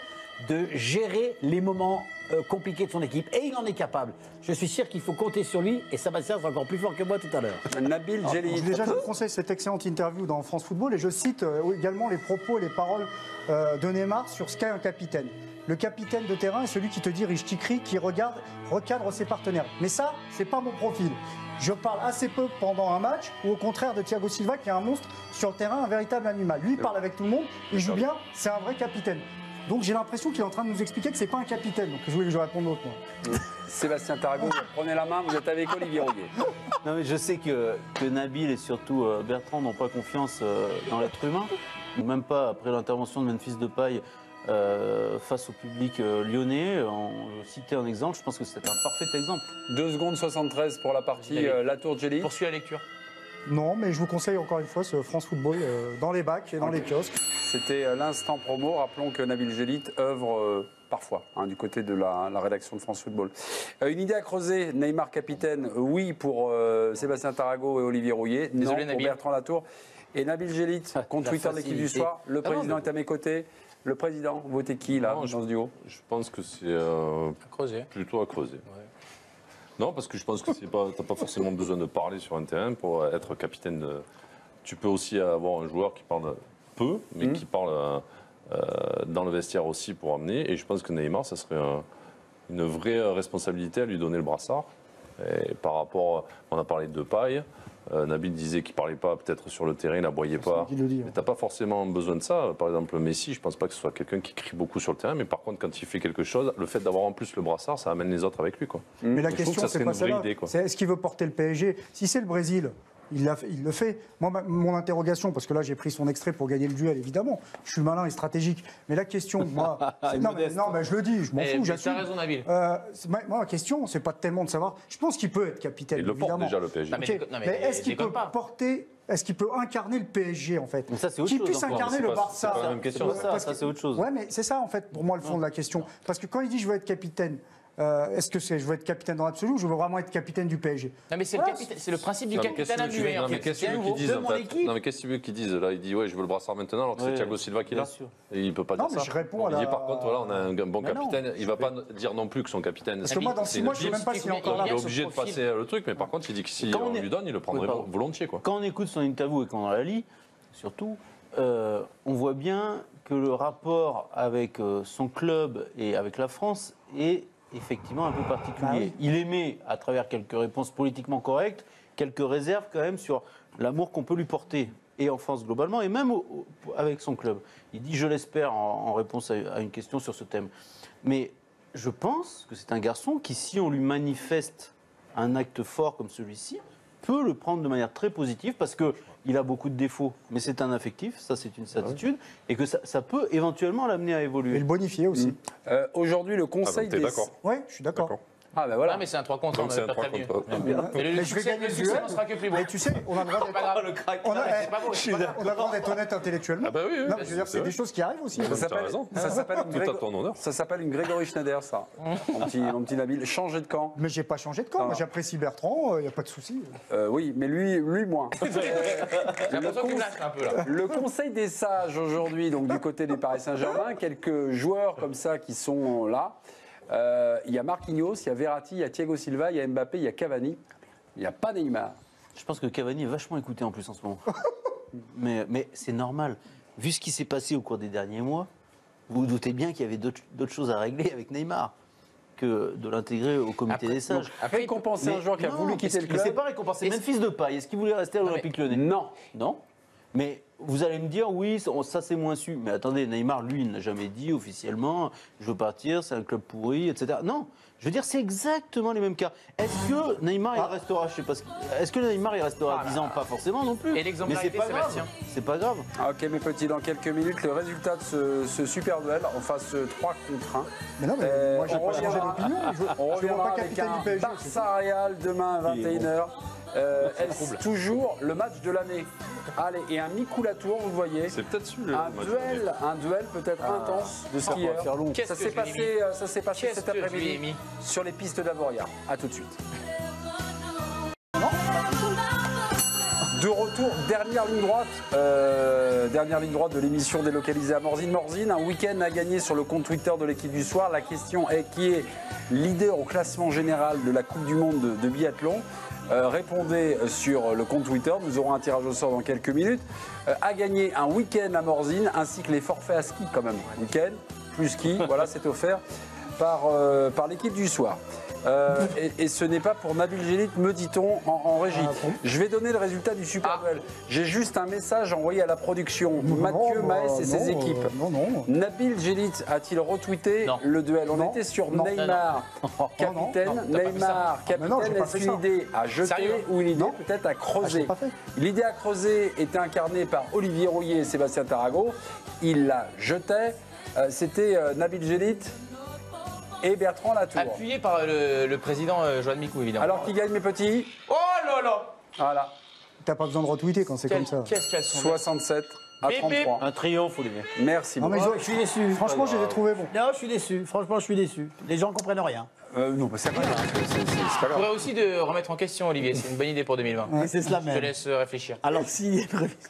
de gérer les moments compliqués de son équipe. Et il en est capable. Je suis sûr qu'il faut compter sur lui et Sébastien sera encore plus fort que moi tout à l'heure. Nabil Gélit. Déjà, je vous conseille cette excellente interview dans France Football et je cite également les propos et les paroles de Neymar sur ce qu'est un capitaine. Le capitaine de terrain est celui qui te dirige, qui crie, qui recadre ses partenaires. Mais ça, c'est pas mon profil. Je parle assez peu pendant un match, ou au contraire de Thiago Silva, qui est un monstre sur le terrain, un véritable animal. Lui, il parle avec tout le monde, il joue bien, c'est un vrai capitaine. Donc j'ai l'impression qu'il est en train de nous expliquer que c'est pas un capitaine. Donc je voulais que je réponde l'autre, moi. Sébastien Tarago, prenez la main, vous êtes avec Olivier Rouillet. Non, mais je sais que Nabil et surtout Bertrand n'ont pas confiance dans l'être humain. Même pas après l'intervention de Memphis Depay face au public lyonnais. Je citais un exemple, je pense que c'est un parfait exemple. 2 secondes 73 pour la partie La Tour Gélit. Poursuis la lecture. Non, mais je vous conseille encore une fois ce France Football dans les bacs et dans les kiosques. C'était l'instant promo. Rappelons que Nabil Gélit œuvre parfois du côté de la rédaction de France Football. Une idée à creuser, Neymar capitaine, oui pour Sébastien Tarago et Olivier Rouillet, Désolé, non pour Nabil. Bertrand Latour. Et Nabil Gélit, compte La Twitter de l'équipe du facilité. soir, le Ah non, président mais- est à mes côtés. Le président, votez qui là, Non, dans ce duo? Je pense que c'est À creuser. plutôt à creuser. Non, parce que je pense que tu n'as pas forcément besoin de parler sur un terrain pour être capitaine. Tu peux aussi avoir un joueur qui parle peu, mais qui parle dans le vestiaire aussi pour amener. Et je pense que Neymar, ça serait une vraie responsabilité à lui donner le brassard. Et par rapport, on a parlé de Depay. Nabil disait qu'il ne parlait pas peut-être sur le terrain, il n'aboyait pas. qui le dit, Mais tu n'as pas forcément besoin de ça. Par exemple, Messi, je ne pense pas que ce soit quelqu'un qui crie beaucoup sur le terrain, mais par contre, quand il fait quelque chose, le fait d'avoir en plus le brassard, ça amène les autres avec lui. Quoi. Mais la Je trouve que question, ça c'est serait pas une vraie celle-là. idée, quoi. C'est est-ce qu'il veut porter le PSG? Si c'est le Brésil, il le fait. Moi, mon interrogation, parce que là, j'ai pris son extrait pour gagner le duel, évidemment. Je suis malin et stratégique. Mais la question, moi. non, mais je le dis, je m'en fous, Tu j'assume. as raison, Nabil. Moi, ma question, c'est pas tellement de savoir. Je pense qu'il peut être capitaine. Il le porte évidemment. déjà, le PSG. Ah, mais Ok, déconne- non, mais mais est-ce qu'il déconne peut pas. porter. Est-ce qu'il peut incarner le PSG, en fait? Mais ça, c'est autre Qu'il chose puisse encore. incarner C'est le pas- Barça. c'est pas la même question. Ça, c'est autre chose. Ouais, mais c'est ça, en fait, pour moi, le fond de la question. Parce que quand il dit je veux être capitaine, est-ce que je veux être capitaine dans l'absolu ou je veux vraiment être capitaine du PSG? Non, mais c'est le principe du capitaine à muet. Non, mais qu'est-ce que tu veux qu'ils disent, en fait? Non, mais qu'est-ce que tu veux qu'ils disent? Là, il dit, ouais, je veux le brassard maintenant, alors que c'est Thiago Silva qui l'a. Et il ne peut pas dire ça. Non, mais je réponds à Il dit, par contre, voilà, on a un bon capitaine. Il ne va pas dire non plus que son capitaine. Parce que moi, dans 6 mois, je ne sais même pas s'il est encore là. Il est obligé de passer le truc, mais par contre, il dit que si on lui donne, il le prendrait volontiers, quoi. Quand on écoute son interview et qu'on la lit, surtout, on voit bien que le rapport avec son club et avec la France est effectivement un peu particulier. Ah oui. Il émet, à travers quelques réponses politiquement correctes, quelques réserves quand même sur l'amour qu'on peut lui porter, et en France globalement, et même avec son club. Il dit, je l'espère, en réponse à une question sur ce thème. Mais je pense que c'est un garçon qui, si on lui manifeste un acte fort comme celui-ci, peut le prendre de manière très positive, parce qu'il a beaucoup de défauts, mais c'est un affectif, ça c'est une certitude, et que ça peut éventuellement l'amener à évoluer. Et le bonifier aussi. Aujourd'hui, le Conseil t'es des... d'accord? Oui, je suis d'accord. Ah ben voilà. Ah, mais c'est un 3 contre, Donc c'est un 3 prévenu. contre. Mais le je vais gagner le succès duel. ne sera que plus beau. Mais tu sais, on a le droit d'être... Pas grave, le crack. On a, C'est pas beau, c'est pas grave. on a le droit d'être honnête intellectuellement. Ah bah oui, oui, non, mais je veux dire, c'est des choses qui arrivent aussi. Ça s'appelle raison. une Tout à ton honneur. Ça s'appelle une Grégory Schneider, ça. Mon petit Nabil. Changer de camp. Mais j'ai pas changé de camp. Moi, j'apprécie Bertrand, il n'y a pas de souci. Oui, mais lui moins. J'ai l'impression qu'il me lâche un peu là. Le Conseil des sages aujourd'hui, donc du côté du Paris Saint-Germain, quelques joueurs comme ça qui sont là. Il y a Marquinhos, il y a Verratti, il y a Thiago Silva, il y a Mbappé, il y a Cavani. Il n'y a pas Neymar. Je pense que Cavani est vachement écouté en plus en ce moment. mais c'est normal. Vu ce qui s'est passé au cours des derniers mois, vous vous doutez bien qu'il y avait d'autres choses à régler avec Neymar que de l'intégrer au comité des sages. Après, récompenser un joueur qui a voulu quitter le club. Mais c'est pas récompensé. Memphis Depay, est-ce qu'il voulait rester à l'Olympique Lyonnais? Non. Non. Mais vous allez me dire, oui, ça c'est moins su. Mais attendez, Neymar, lui, il n'a jamais dit officiellement, je veux partir, c'est un club pourri, etc. Non, je veux dire, c'est exactement les mêmes cas. Est-ce que Neymar, il restera, je sais pas, est-ce que Neymar, il restera 10 ans? Pas forcément non plus. Et l'exemplarité, mais c'est pas grave. Sébastien. C'est pas grave. Ah, ok, mes petits, dans quelques minutes, le résultat de ce super duel, on fasse 3 contre 1. Mais non, mais moi, j'ai pas changé d'opinion. On Je ne vois reviendra pas avec capitaine un du PSG. Barça Real demain à 21h. Est-ce toujours le match de l'année? Allez, et un Micoulatour, vous le voyez. C'est peut-être celui un duel peut-être intense de skieurs. Ça s'est passé cet après-midi sur les pistes d'Avoria. A tout de suite. De retour, dernière ligne droite de l'émission délocalisée à Morzine. Morzine, un week-end à gagner sur le compte Twitter de l'équipe du soir. La question est qui est leader au classement général de la Coupe du Monde de biathlon. Répondez sur le compte Twitter, nous aurons un tirage au sort dans quelques minutes. À gagner un week-end à Morzine ainsi que les forfaits à ski quand même. Week-end, plus ski, voilà, c'est offert par l'équipe du soir. Et ce n'est pas pour Nabil Gélit, me dit-on en régie. Je vais donner le résultat du Super Duel. J'ai juste un message envoyé à la production. Mathieu Maes et ses équipes. Nabil Gélit a-t-il retweeté le duel? On était sur Neymar, capitaine. Neymar, capitaine. Est-ce qu'une idée à jeter ou une idée peut-être à creuser? L'idée à creuser était incarnée par Olivier Rouillet et Sébastien Tarago. Il la jetait. C'était Nabil Gélit et Bertrand Latour. Appuyé par le président Joan Micou, évidemment. Alors qui gagne, mes petits? Oh là là! Voilà. T'as pas besoin de retweeter quand c'est comme ça. Qu'est-ce qu'elles sont 67 à 33. Un triomphe, Olivier. Merci beaucoup. Je suis déçu. Franchement, je les ai trouvés bons. Non, je suis déçu. Franchement, je suis déçu. Les gens comprennent rien. Non, c'est pas grave. C'est pas On grave. pourrait aussi de remettre en question, Olivier. C'est une bonne idée pour 2020. Mais c'est cela Je te même. laisse réfléchir. Alors, s'il y a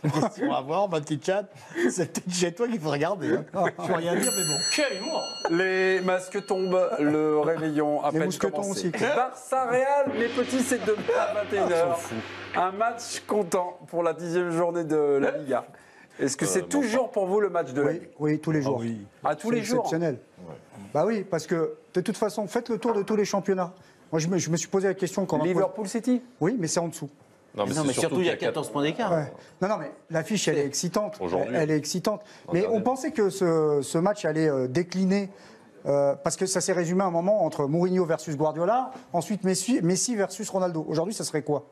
une question à voir, ma petite chatte, c'est peut-être chez toi qu'il faut regarder. Hein. Je peux rien dire, mais bon. Quel humour! Les masques tombent, le réveillon a Les peine mousquetons commencé. aussi. Barça Real, mes petits, c'est demain à 21h. Un match comptant pour la 10e journée de la Liga. Est-ce que c'est toujours pour vous le match de l'année? Oui, tous les jours. À tous les jours. Exceptionnel. Bah oui, parce que de toute façon, faites le tour de tous les championnats. Moi, je me suis posé la question quand on a Liverpool City? Oui, mais c'est en dessous. Non, mais surtout, il y a 14 points d'écart. Ouais. Non, mais l'affiche, elle est excitante. Aujourd'hui. Elle est excitante. Mais on pensait que ce match allait décliner, parce que ça s'est résumé à un moment entre Mourinho versus Guardiola, ensuite Messi versus Ronaldo. Aujourd'hui, ça serait quoi?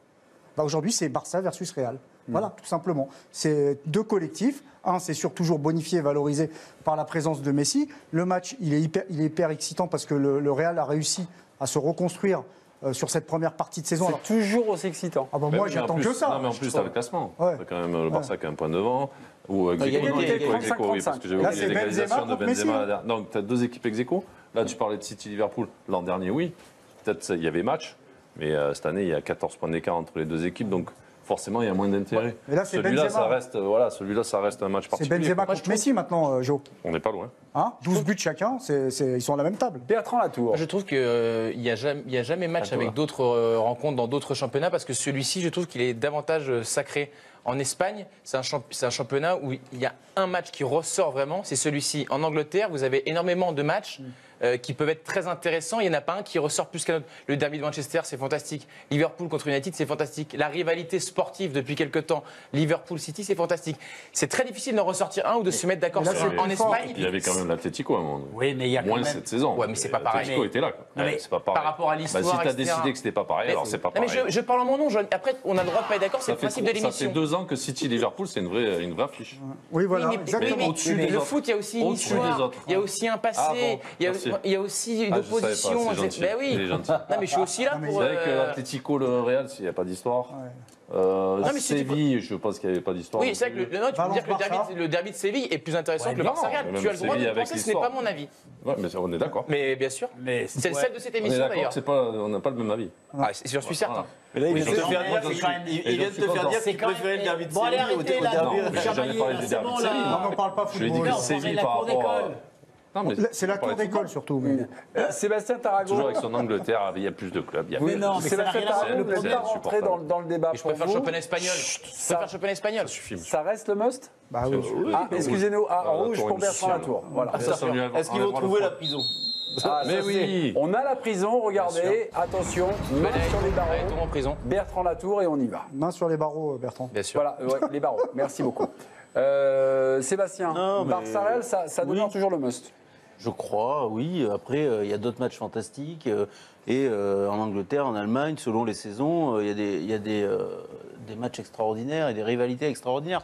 Aujourd'hui, c'est Barça versus Real. Voilà, tout simplement. C'est deux collectifs. Un, c'est sûr toujours bonifié, valorisé par la présence de Messi. Le match, il est hyper excitant parce que le Real a réussi à se reconstruire sur cette première partie de saison. C'est toujours aussi excitant. Ah bah moi, j'attends que ça. Non, mais en plus, t'as le classement. Ouais. T'as quand même le Barça qui a un point devant. Ou Il y a ex aequo, égalité, oui, parce que j'ai Là, oublié c'est l'égalisation Benzema de contre Messi, Benzema. Donc, tu as deux équipes ex aequo. Là, tu parlais de City-Liverpool. L'an dernier, oui. Peut-être il y avait match. Mais cette année, il y a 14 points d'écart entre les deux équipes. Donc, forcément, il y a moins d'intérêt. Mais là, c'est celui-là, Benzema. ça reste un match particulier. C'est Benzema contre Messi maintenant, Jo. On n'est pas loin. 12 buts chacun, ils sont à la même table. Bertrand Latour. Je trouve qu'il n'y a jamais match avec d'autres rencontres dans d'autres championnats parce que celui-ci, je trouve qu'il est davantage sacré. En Espagne, c'est un championnat où il y a un match qui ressort vraiment, c'est celui-ci. En Angleterre, vous avez énormément de matchs qui peuvent être très intéressants. Il n'y en a pas un qui ressort plus qu'un autre. Le derby de Manchester, c'est fantastique. Liverpool contre United, c'est fantastique. La rivalité sportive depuis quelques temps, Liverpool-City, c'est fantastique. C'est très difficile d'en ressortir un ou de se mettre d'accord sur un. En Espagne, il y avait quand même l'Atlético à un moment. Oui, mais il y a moins cette saison. Ouais, mais c'est pas pareil. L'Atlético était là. C'est pas pareil. Par rapport à l'histoire, si tu as décidé que c'était pas pareil, alors c'est pas pareil. Mais je parle en mon nom. Après, on a le droit de pas être d'accord. C'est le principe de l'émission. Ça fait 2 ans que City-Liverpool, c'est une vraie affiche. Oui, voilà. Oui, exactement. mais le foot, il y a aussi une histoire. Il y a aussi un passé. Il y a aussi une opposition. Ben oui. Non, mais je suis aussi là pour. C'est vrai que l'Atlético, le Real, il n'y a pas d'histoire. Séville, je pense qu'il n'y avait pas d'histoire. Oui, c'est vrai que tu peux dire que le derby de Séville est plus intéressant que le Barça-Real. Tu as le droit de le penser, ce n'est pas mon avis. Ouais, mais on est d'accord. Mais bien sûr. C'est le sel de cette émission d'ailleurs. On n'a pas le même avis. J'en suis certain. Mais là, il vient de te faire dire qu'il préférait le derby de Séville au derby. J'ai jamais parlé du derby de Séville. On n'en parle pas Je lui ai dit football. que Séville par rapport. C'est la tour d'école surtout. Sébastien Tarago. Toujours avec son Angleterre, il y a plus de clubs. Mais non, mais ça n'a rien à voir. Ne peut pas rentrer dans le débat. Je préfère le championnat espagnol. Je préfère le championnat espagnol. Ça reste le must? Bah oui. Excusez-nous, rouge pour Bertrand Latour. Voilà. Est-ce qu'ils vont trouver la prison? Mais oui. On a la prison, regardez, attention, main sur les barreaux. En prison. Bertrand Latour et on y va. Main sur les barreaux, Bertrand. Bien sûr. Voilà, les barreaux. Merci beaucoup. Sébastien, Barça-Real, ça demeure toujours le must. Je crois, oui. Après, il y a d'autres matchs fantastiques. Et en Angleterre, en Allemagne, selon les saisons, il y a des matchs extraordinaires et des rivalités extraordinaires.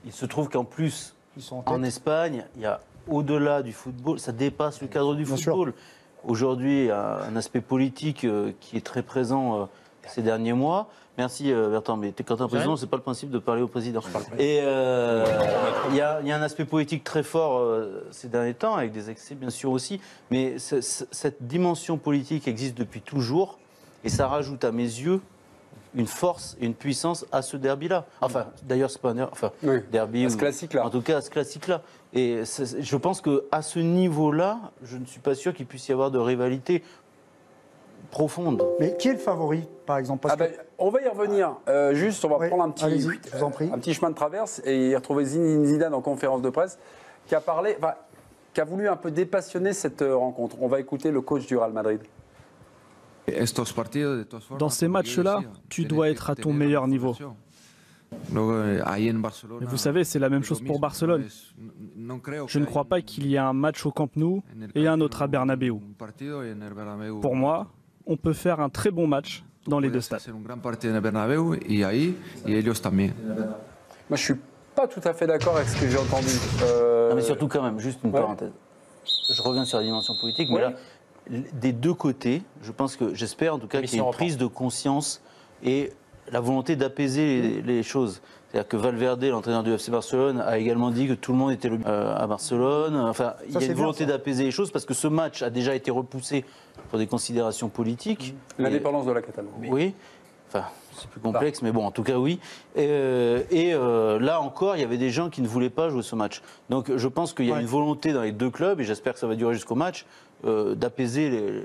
Il se trouve qu'en plus, en Espagne, il y a au-delà du football, ça dépasse le cadre du football. Aujourd'hui, il y a un aspect politique qui est très présent ces derniers mois. Merci Bertrand, mais quand tu es un président, c'est pas le principe de parler au président. Et il y a un aspect politique très fort ces derniers temps, avec des excès bien sûr aussi, mais cette dimension politique existe depuis toujours, et ça rajoute à mes yeux une force et une puissance à ce derby-là. Enfin, d'ailleurs, c'est pas un derby. À ce classique-là. En tout cas, à ce classique-là. Et je pense qu'à ce niveau-là, je ne suis pas sûr qu'il puisse y avoir de rivalité profonde. Mais qui est le favori, par exemple? On va y revenir. Juste, on va prendre un petit chemin de traverse et y retrouver Zidane en conférence de presse qui a voulu un peu dépassionner cette rencontre. On va écouter le coach du Real Madrid. Dans ces matchs-là, tu dois être à ton meilleur niveau. Et vous savez, c'est la même chose pour Barcelone. Je ne crois pas qu'il y ait un match au Camp Nou et un autre à Bernabéu. Pour moi, on peut faire un très bon match dans les deux stades. Moi, je suis pas tout à fait d'accord avec ce que j'ai entendu. Non, mais surtout quand même, juste une parenthèse. Je reviens sur la dimension politique, mais là, des deux côtés, j'espère en tout cas qu'il y a une prise de conscience et la volonté d'apaiser les choses. C'est-à-dire que Valverde, l'entraîneur du FC Barcelone, a également dit que tout le monde était à Barcelone. Enfin, il y a une volonté d'apaiser les choses parce que ce match a déjà été repoussé pour des considérations politiques. L'indépendance de la Catalogne. Oui. Enfin, c'est plus complexe, mais bon, en tout cas, oui. Et là encore, il y avait des gens qui ne voulaient pas jouer ce match. Donc, je pense qu'il y a une volonté dans les deux clubs, et j'espère que ça va durer jusqu'au match, d'apaiser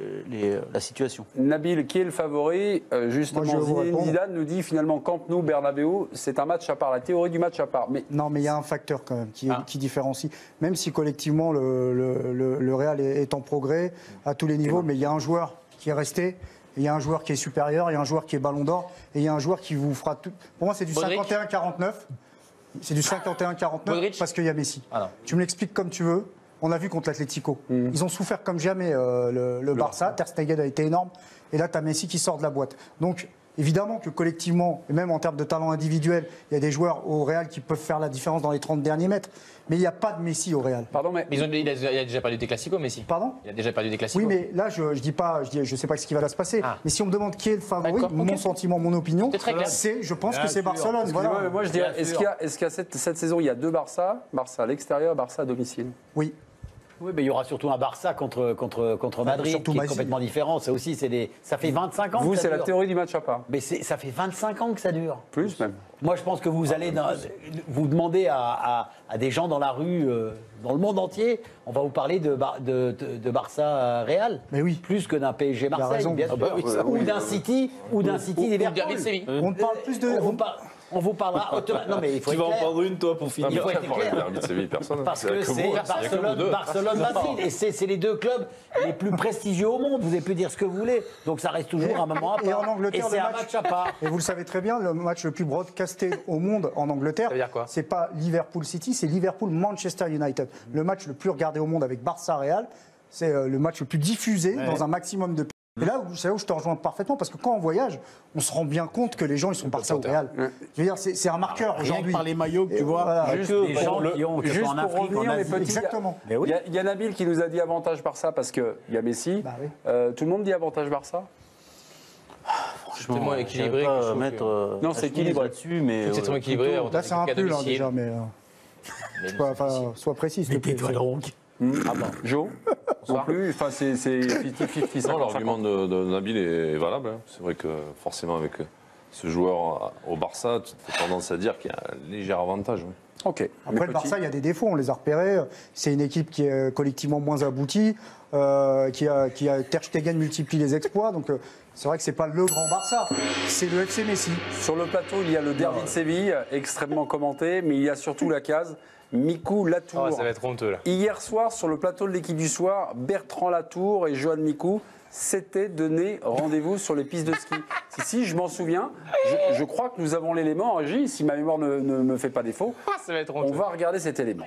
la situation. Nabil, qui est le favori? Justement, Zidane nous dit finalement Camp Nou, Bernabéu, c'est un match à part, la théorie du match à part. Mais... Non, mais il y a un facteur quand même qui différencie. Même si collectivement le Real est en progrès à tous les niveaux, mais il y a un joueur qui est resté. Il y a un joueur qui est supérieur, il y a un joueur qui est ballon d'or, et il y a un joueur qui vous fera tout. Pour moi, c'est du 51-49. C'est du 51-49 parce qu'il y a Messi. Tu me l'expliques comme tu veux. On a vu contre l'Atlético. Ils ont souffert comme jamais le Barça. Ter Stegen a été énorme. Et là, tu as Messi qui sort de la boîte. Donc, évidemment que collectivement, et même en termes de talent individuel, il y a des joueurs au Real qui peuvent faire la différence dans les 30 derniers mètres. Mais il n'y a pas de Messi au Real. Pardon, mais il a déjà perdu des classicos, Messi. Pardon? Il a déjà perdu des classicos. Oui, mais là, je dis pas, je sais pas ce qui va se passer. Mais si on me demande qui est le favori, mon sentiment, mon opinion, je pense que c'est Barcelone. Voilà. Moi, je dirais, est-ce qu'il y a cette saison, il y a deux Barça à l'extérieur, Barça à domicile? Oui. Oui, mais il y aura surtout un Barça contre Madrid, qui est complètement différent. Ça aussi, ça fait 25 ans Vous, que ça c'est dure. la théorie du match à part. Mais ça fait 25 ans que ça dure. Plus même. Moi, je pense que vous allez vous demandez à des gens dans la rue, dans le monde entier, on va vous parler de Barça Real. Mais oui. Plus que d'un PSG Marseille, raison. bien sûr. Ou d'un City, Liverpool. On parle plus de. On vous parlera automatiquement. Non, mais il faut Tu vas en être clair. prendre une, toi, pour finir. Il faut être Parler clair. de derby de Séville, personne. Parce Il y a que vous, c'est il y a que vous deux. Barcelone-Madrid. Et c'est les deux clubs les plus prestigieux au monde. Vous avez pu dire ce que vous voulez. Donc ça reste toujours un moment à part. Et en Angleterre, c'est le un match à part. Et vous le savez très bien, le match le plus broadcasté au monde en Angleterre, Ça veut dire quoi? c'est pas Liverpool City, c'est Liverpool-Manchester United. Le match le plus regardé au monde avec Barça-Real, c'est le match le plus diffusé dans un maximum de pays. Et là, c'est là où je te rejoins parfaitement, parce que quand on voyage, on se rend bien compte que les gens, ils sont Barça au Real. Je veux dire, c'est un marqueur Rien que aujourd'hui. par les maillots que tu vois. Voilà. Juste les gens qui ont, que ce Juste soit en pour Afrique, en revenir, les Asie. petits, Exactement. Mais oui. il y a Nabil qui nous a dit avantage Barça parce qu'il y a Messi. Bah oui. Tout le monde dit avantage Barça. C'est tellement équilibré. Je que je vais trouve pas que- mettre Non, c'est équilibre équilibré. là-dessus, mais C'est tellement équilibré. Là, c'est un pull hein, déjà, mais. Sois précis, s'il te plaît. Tais-toi donc. Ah bon. Jo non plus. Enfin, c'est 50-50. Non, l'argument de Nabil est valable. Hein. C'est vrai que forcément, avec ce joueur au Barça, tu as tendance à dire qu'il y a un léger avantage. Oui. Ok. Après, le Barça, il y a des défauts, on les a repérés. C'est une équipe qui est collectivement moins aboutie, qui a Ter Stegen multiplie les exploits. Donc, c'est vrai que c'est pas le grand Barça, c'est le FC Messi. Sur le plateau, il y a le derby de Séville, extrêmement commenté, mais il y a surtout la case Mikou Latour. Ah, ça va être honteux là. Hier soir, sur le plateau de l'équipe du soir, Bertrand Latour et Johan Mikou s'étaient donné rendez-vous sur les pistes de ski. Si, je m'en souviens. Je crois que nous avons l'élément, Régie, si ma mémoire ne me fait pas défaut. Ça va être On honteux. va regarder cet élément.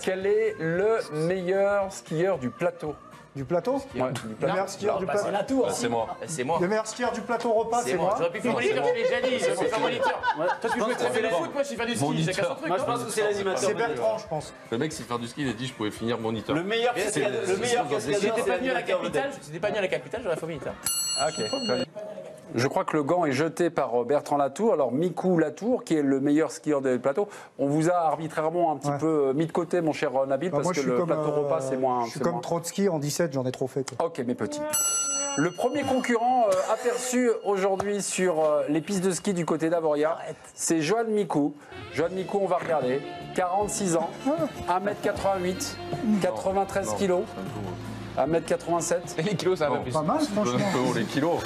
Quel est le meilleur skieur du plateau? Du plateau Ouais, Le meilleur skieur du plateau. C'est la tour. C'est moi. C'est moi. Le meilleur skieur du plateau repas, c'est moi. J'aurais pu faire moniteur, je l'ai déjà dit. J'aurais pu faire moniteur. Toi, tu peux faire le foot, moi, je sais faire du ski. Chacun son truc. Moi, je pense que c'est l'animateur. C'est Bertrand, je pense. Le mec, s'il fait du ski, il a dit je pouvais finir moniteur. Le meilleur cascadeur, Si j'étais pas venu à la capitale, j'aurais fait moniteur. Ok. Je crois que le gant est jeté par Bertrand Latour. Alors, Mikou Latour, qui est le meilleur skieur du plateau, on vous a arbitrairement un petit peu mis de côté, mon cher Nabil, parce que le plateau repas, c'est moins. Je suis comme Trotsky en 17, j'en ai trop fait. Quoi. Ok, mes petits. Le premier concurrent aperçu aujourd'hui sur les pistes de ski du côté d'Avoria, c'est Johan Mikou. Johan Mikou, on va regarder. 46 ans, 1m88, 93 kilos. 1m87. Les kilos, ça va plus. Pas mal, franchement. Un peu haut les kilos.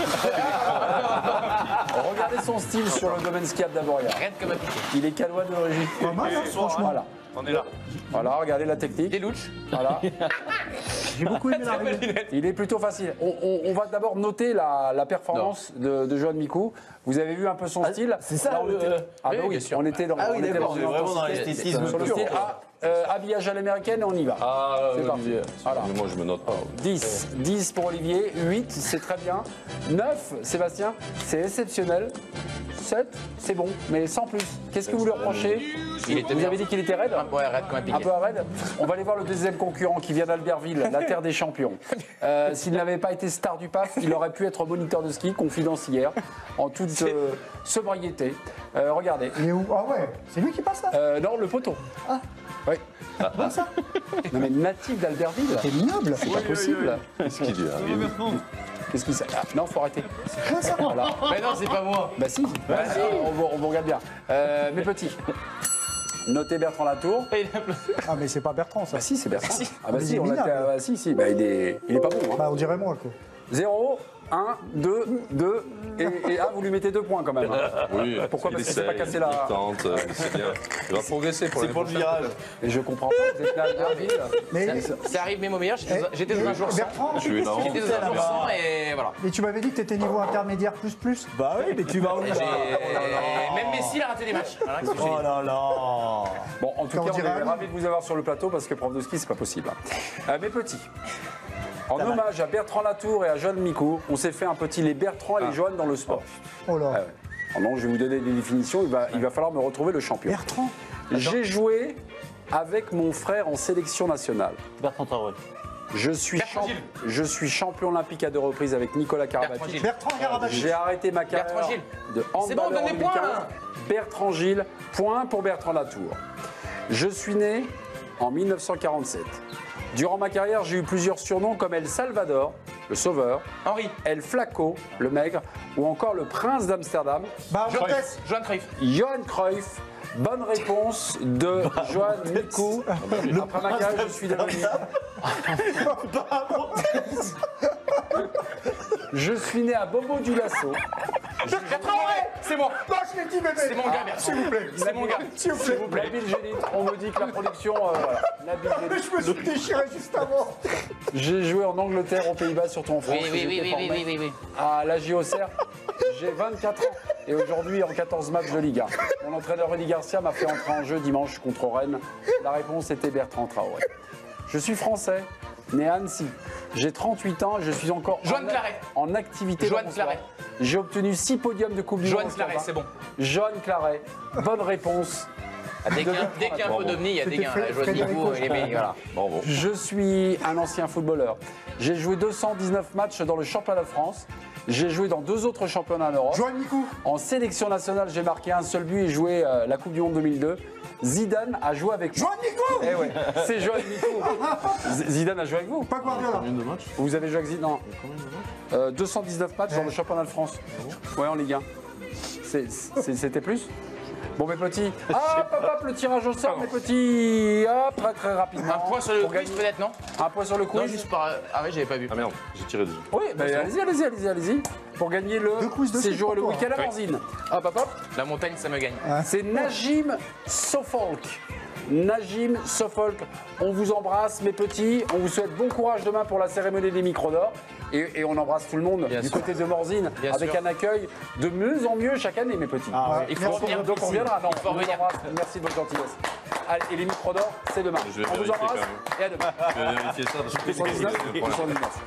Regardez son style sur le domaine skiable d'Avoria. Arrête comme un piqué. Il est calois d'origine. Pas mal, hein, franchement. Voilà. On est là. Voilà, regardez la technique. Des louches. Voilà. J'ai beaucoup aimé la règle. Il est plutôt facile. On va d'abord noter la performance de Johan Mikou. Vous avez vu un peu son style. c'est ça, Là, on était- Ah bah oui, oui, bien sûr. on était dans, Ah oui, on était d'accord, dans on est une vraiment dans intensité. l'esthétisme Sur le pur. style habillage à l'américaine et on y va. Ah, C'est parti. Voilà. Moi, je me note pas. 10 pour Olivier, 8 c'est très bien, 9 Sébastien, c'est exceptionnel, 7 c'est bon, mais sans plus. Qu'est-ce que vous lui reprochez? Il était Vous bien. avez dit qu'il était raide? Ouais, arrête comme un Un piqué. peu raide. On va aller voir le deuxième concurrent qui vient d'Albertville, la terre des champions. S'il n'avait pas été star du PAF, il aurait pu être moniteur de ski, confidence hier, en toute sobriété. Regardez. Il est où? Ah ouais, c'est lui qui passe là. Non, le poteau. Ah. Oui. Comme ça. Non mais natif d'Albertville. C'est minable. C'est pas possible. Qu'est-ce qu'il lui arrive? Qu'est-ce qu'il s'est. Ah, non, faut arrêter. Quoi ça Voilà. Mais non, c'est pas moi. Bah si, on vous regarde bien. Mes petits, notez Bertrand Latour. Ah mais c'est pas Bertrand ça. Bah si, c'est Bertrand. Ah bah mais il si, est on a minable. bah, si, bah, il est pas bon. Hein. Bah on dirait moi quoi. 0, 1, 2, 2, et vous lui mettez 2 points quand même. Hein. Oui. Pourquoi? Parce qu'il s'est pas cassé la- Il tente, c'est bien. Il va progresser pour C'est pour le virage. Et je comprends pas, vous êtes là à Albertville. Mais, Ça arrive même au meilleur. J'étais dans un jour sans. Bertrand, Je suis là. J'étais dans un jour sans et voilà. mais tu m'avais dit que tu étais niveau intermédiaire plus. Bah oui, mais tu vas où Et là même Messi, il a raté des matchs. Voilà, qu'est-ce que je te dis. Oh là là. Bon, en tout Ça, on cas, on dirait est un- ravis de vous avoir sur le plateau parce que prof de ski, c'est pas possible. Mes petits, en hommage à Bertrand Latour et à Johan Mikou, on s'est fait un petit les Bertrand et les Johan dans le sport. Oh là. Ah ouais. Alors non, je vais vous donner des définitions, il va falloir me retrouver le champion. Bertrand. J'ai joué avec mon frère en sélection nationale. Bertrand Traoré. Je suis Bertrand Gilles. champion olympique à 2 reprises avec Nicolas Bertrand Karabatic. Gilles. Bertrand Karabatic. J'ai arrêté ma carrière Bertrand Gilles. de C'est bon, handballeur donne des points, républicain. là. Bertrand Gilles, point pour Bertrand Latour. Je suis né en 1947. Durant ma carrière, j'ai eu plusieurs surnoms comme El Salvador, le sauveur, Henri, El Flaco, le maigre, ou encore le prince d'Amsterdam, Johan Cruyff. Johan Cruyff. Bonne réponse de Johan Mikou. Après ma carrière, je suis devenu. Je suis né à Bobo du Lasso. C'est moi. Non, je l'ai dit, bébé. C'est mon gars, merci. S'il vous plaît. C'est mon gars. S'il vous plaît. Nabil Gélit, on me dit que la production. Voilà. Nabil Gélit. Je me suis déchiré juste avant. J'ai joué en Angleterre, aux Pays-Bas, surtout en France. Oui. À la JOCR, j'ai 24 ans. Et aujourd'hui, en 14 matchs de Liga. Mon entraîneur Rudy Garcia m'a fait entrer en jeu dimanche contre Rennes. La réponse était Bertrand Traoré. Je suis français, né à Annecy. J'ai 38 ans et je suis encore en activité. Johan Claret. J'ai obtenu 6 podiums de Coupe du Monde. Johan Claret, c'est bon. Johan Claret. Bonne réponse. Dès qu'il y a un peu d'omni, il y a des gains. Johan Mikou, voilà. Bravo. Je suis un ancien footballeur. J'ai joué 219 matchs dans le championnat de France. J'ai joué dans 2 autres championnats en Europe. Johan Mikou. En sélection nationale, j'ai marqué un seul but et joué la Coupe du Monde 2002. Zidane a joué avec moi. Johan Mikou. Eh ouais, c'est Johan Mikou. Zidane a joué avec vous. Pas Guardiola. Combien de matchs? Vous avez joué avec Zidane? Non. Combien de matchs? 219 matchs dans le championnat de France. Ouais, en Ligue 1. C'était plus? Bon, mes petits. Hop, le tirage au sort, mes petits. Hop, très rapidement. Un point sur le quiz, peut-être, non? Un point sur le quiz. Non, juste par. Ah ouais, j'avais pas vu. Ah merde, j'ai tiré déjà. Oui, bah, allez-y. Pour gagner le séjour et le week-end à Morzine. Hop. La montagne, ça me gagne. C'est Najim Soffolk. Najim Soffolk, on vous embrasse mes petits, on vous souhaite bon courage demain pour la cérémonie des micros d'or et on embrasse tout le monde du côté de Morzine avec un accueil de mieux en mieux chaque année mes petits. Il faut revenir. Donc on viendra, non, Il faut on vous revenir. embrasse, merci de votre gentillesse. Allez, et les micros d'or, c'est demain. Je vais On vous vérifier embrasse quand même. et à demain. Je vais vérifier ça parce que 219, 219.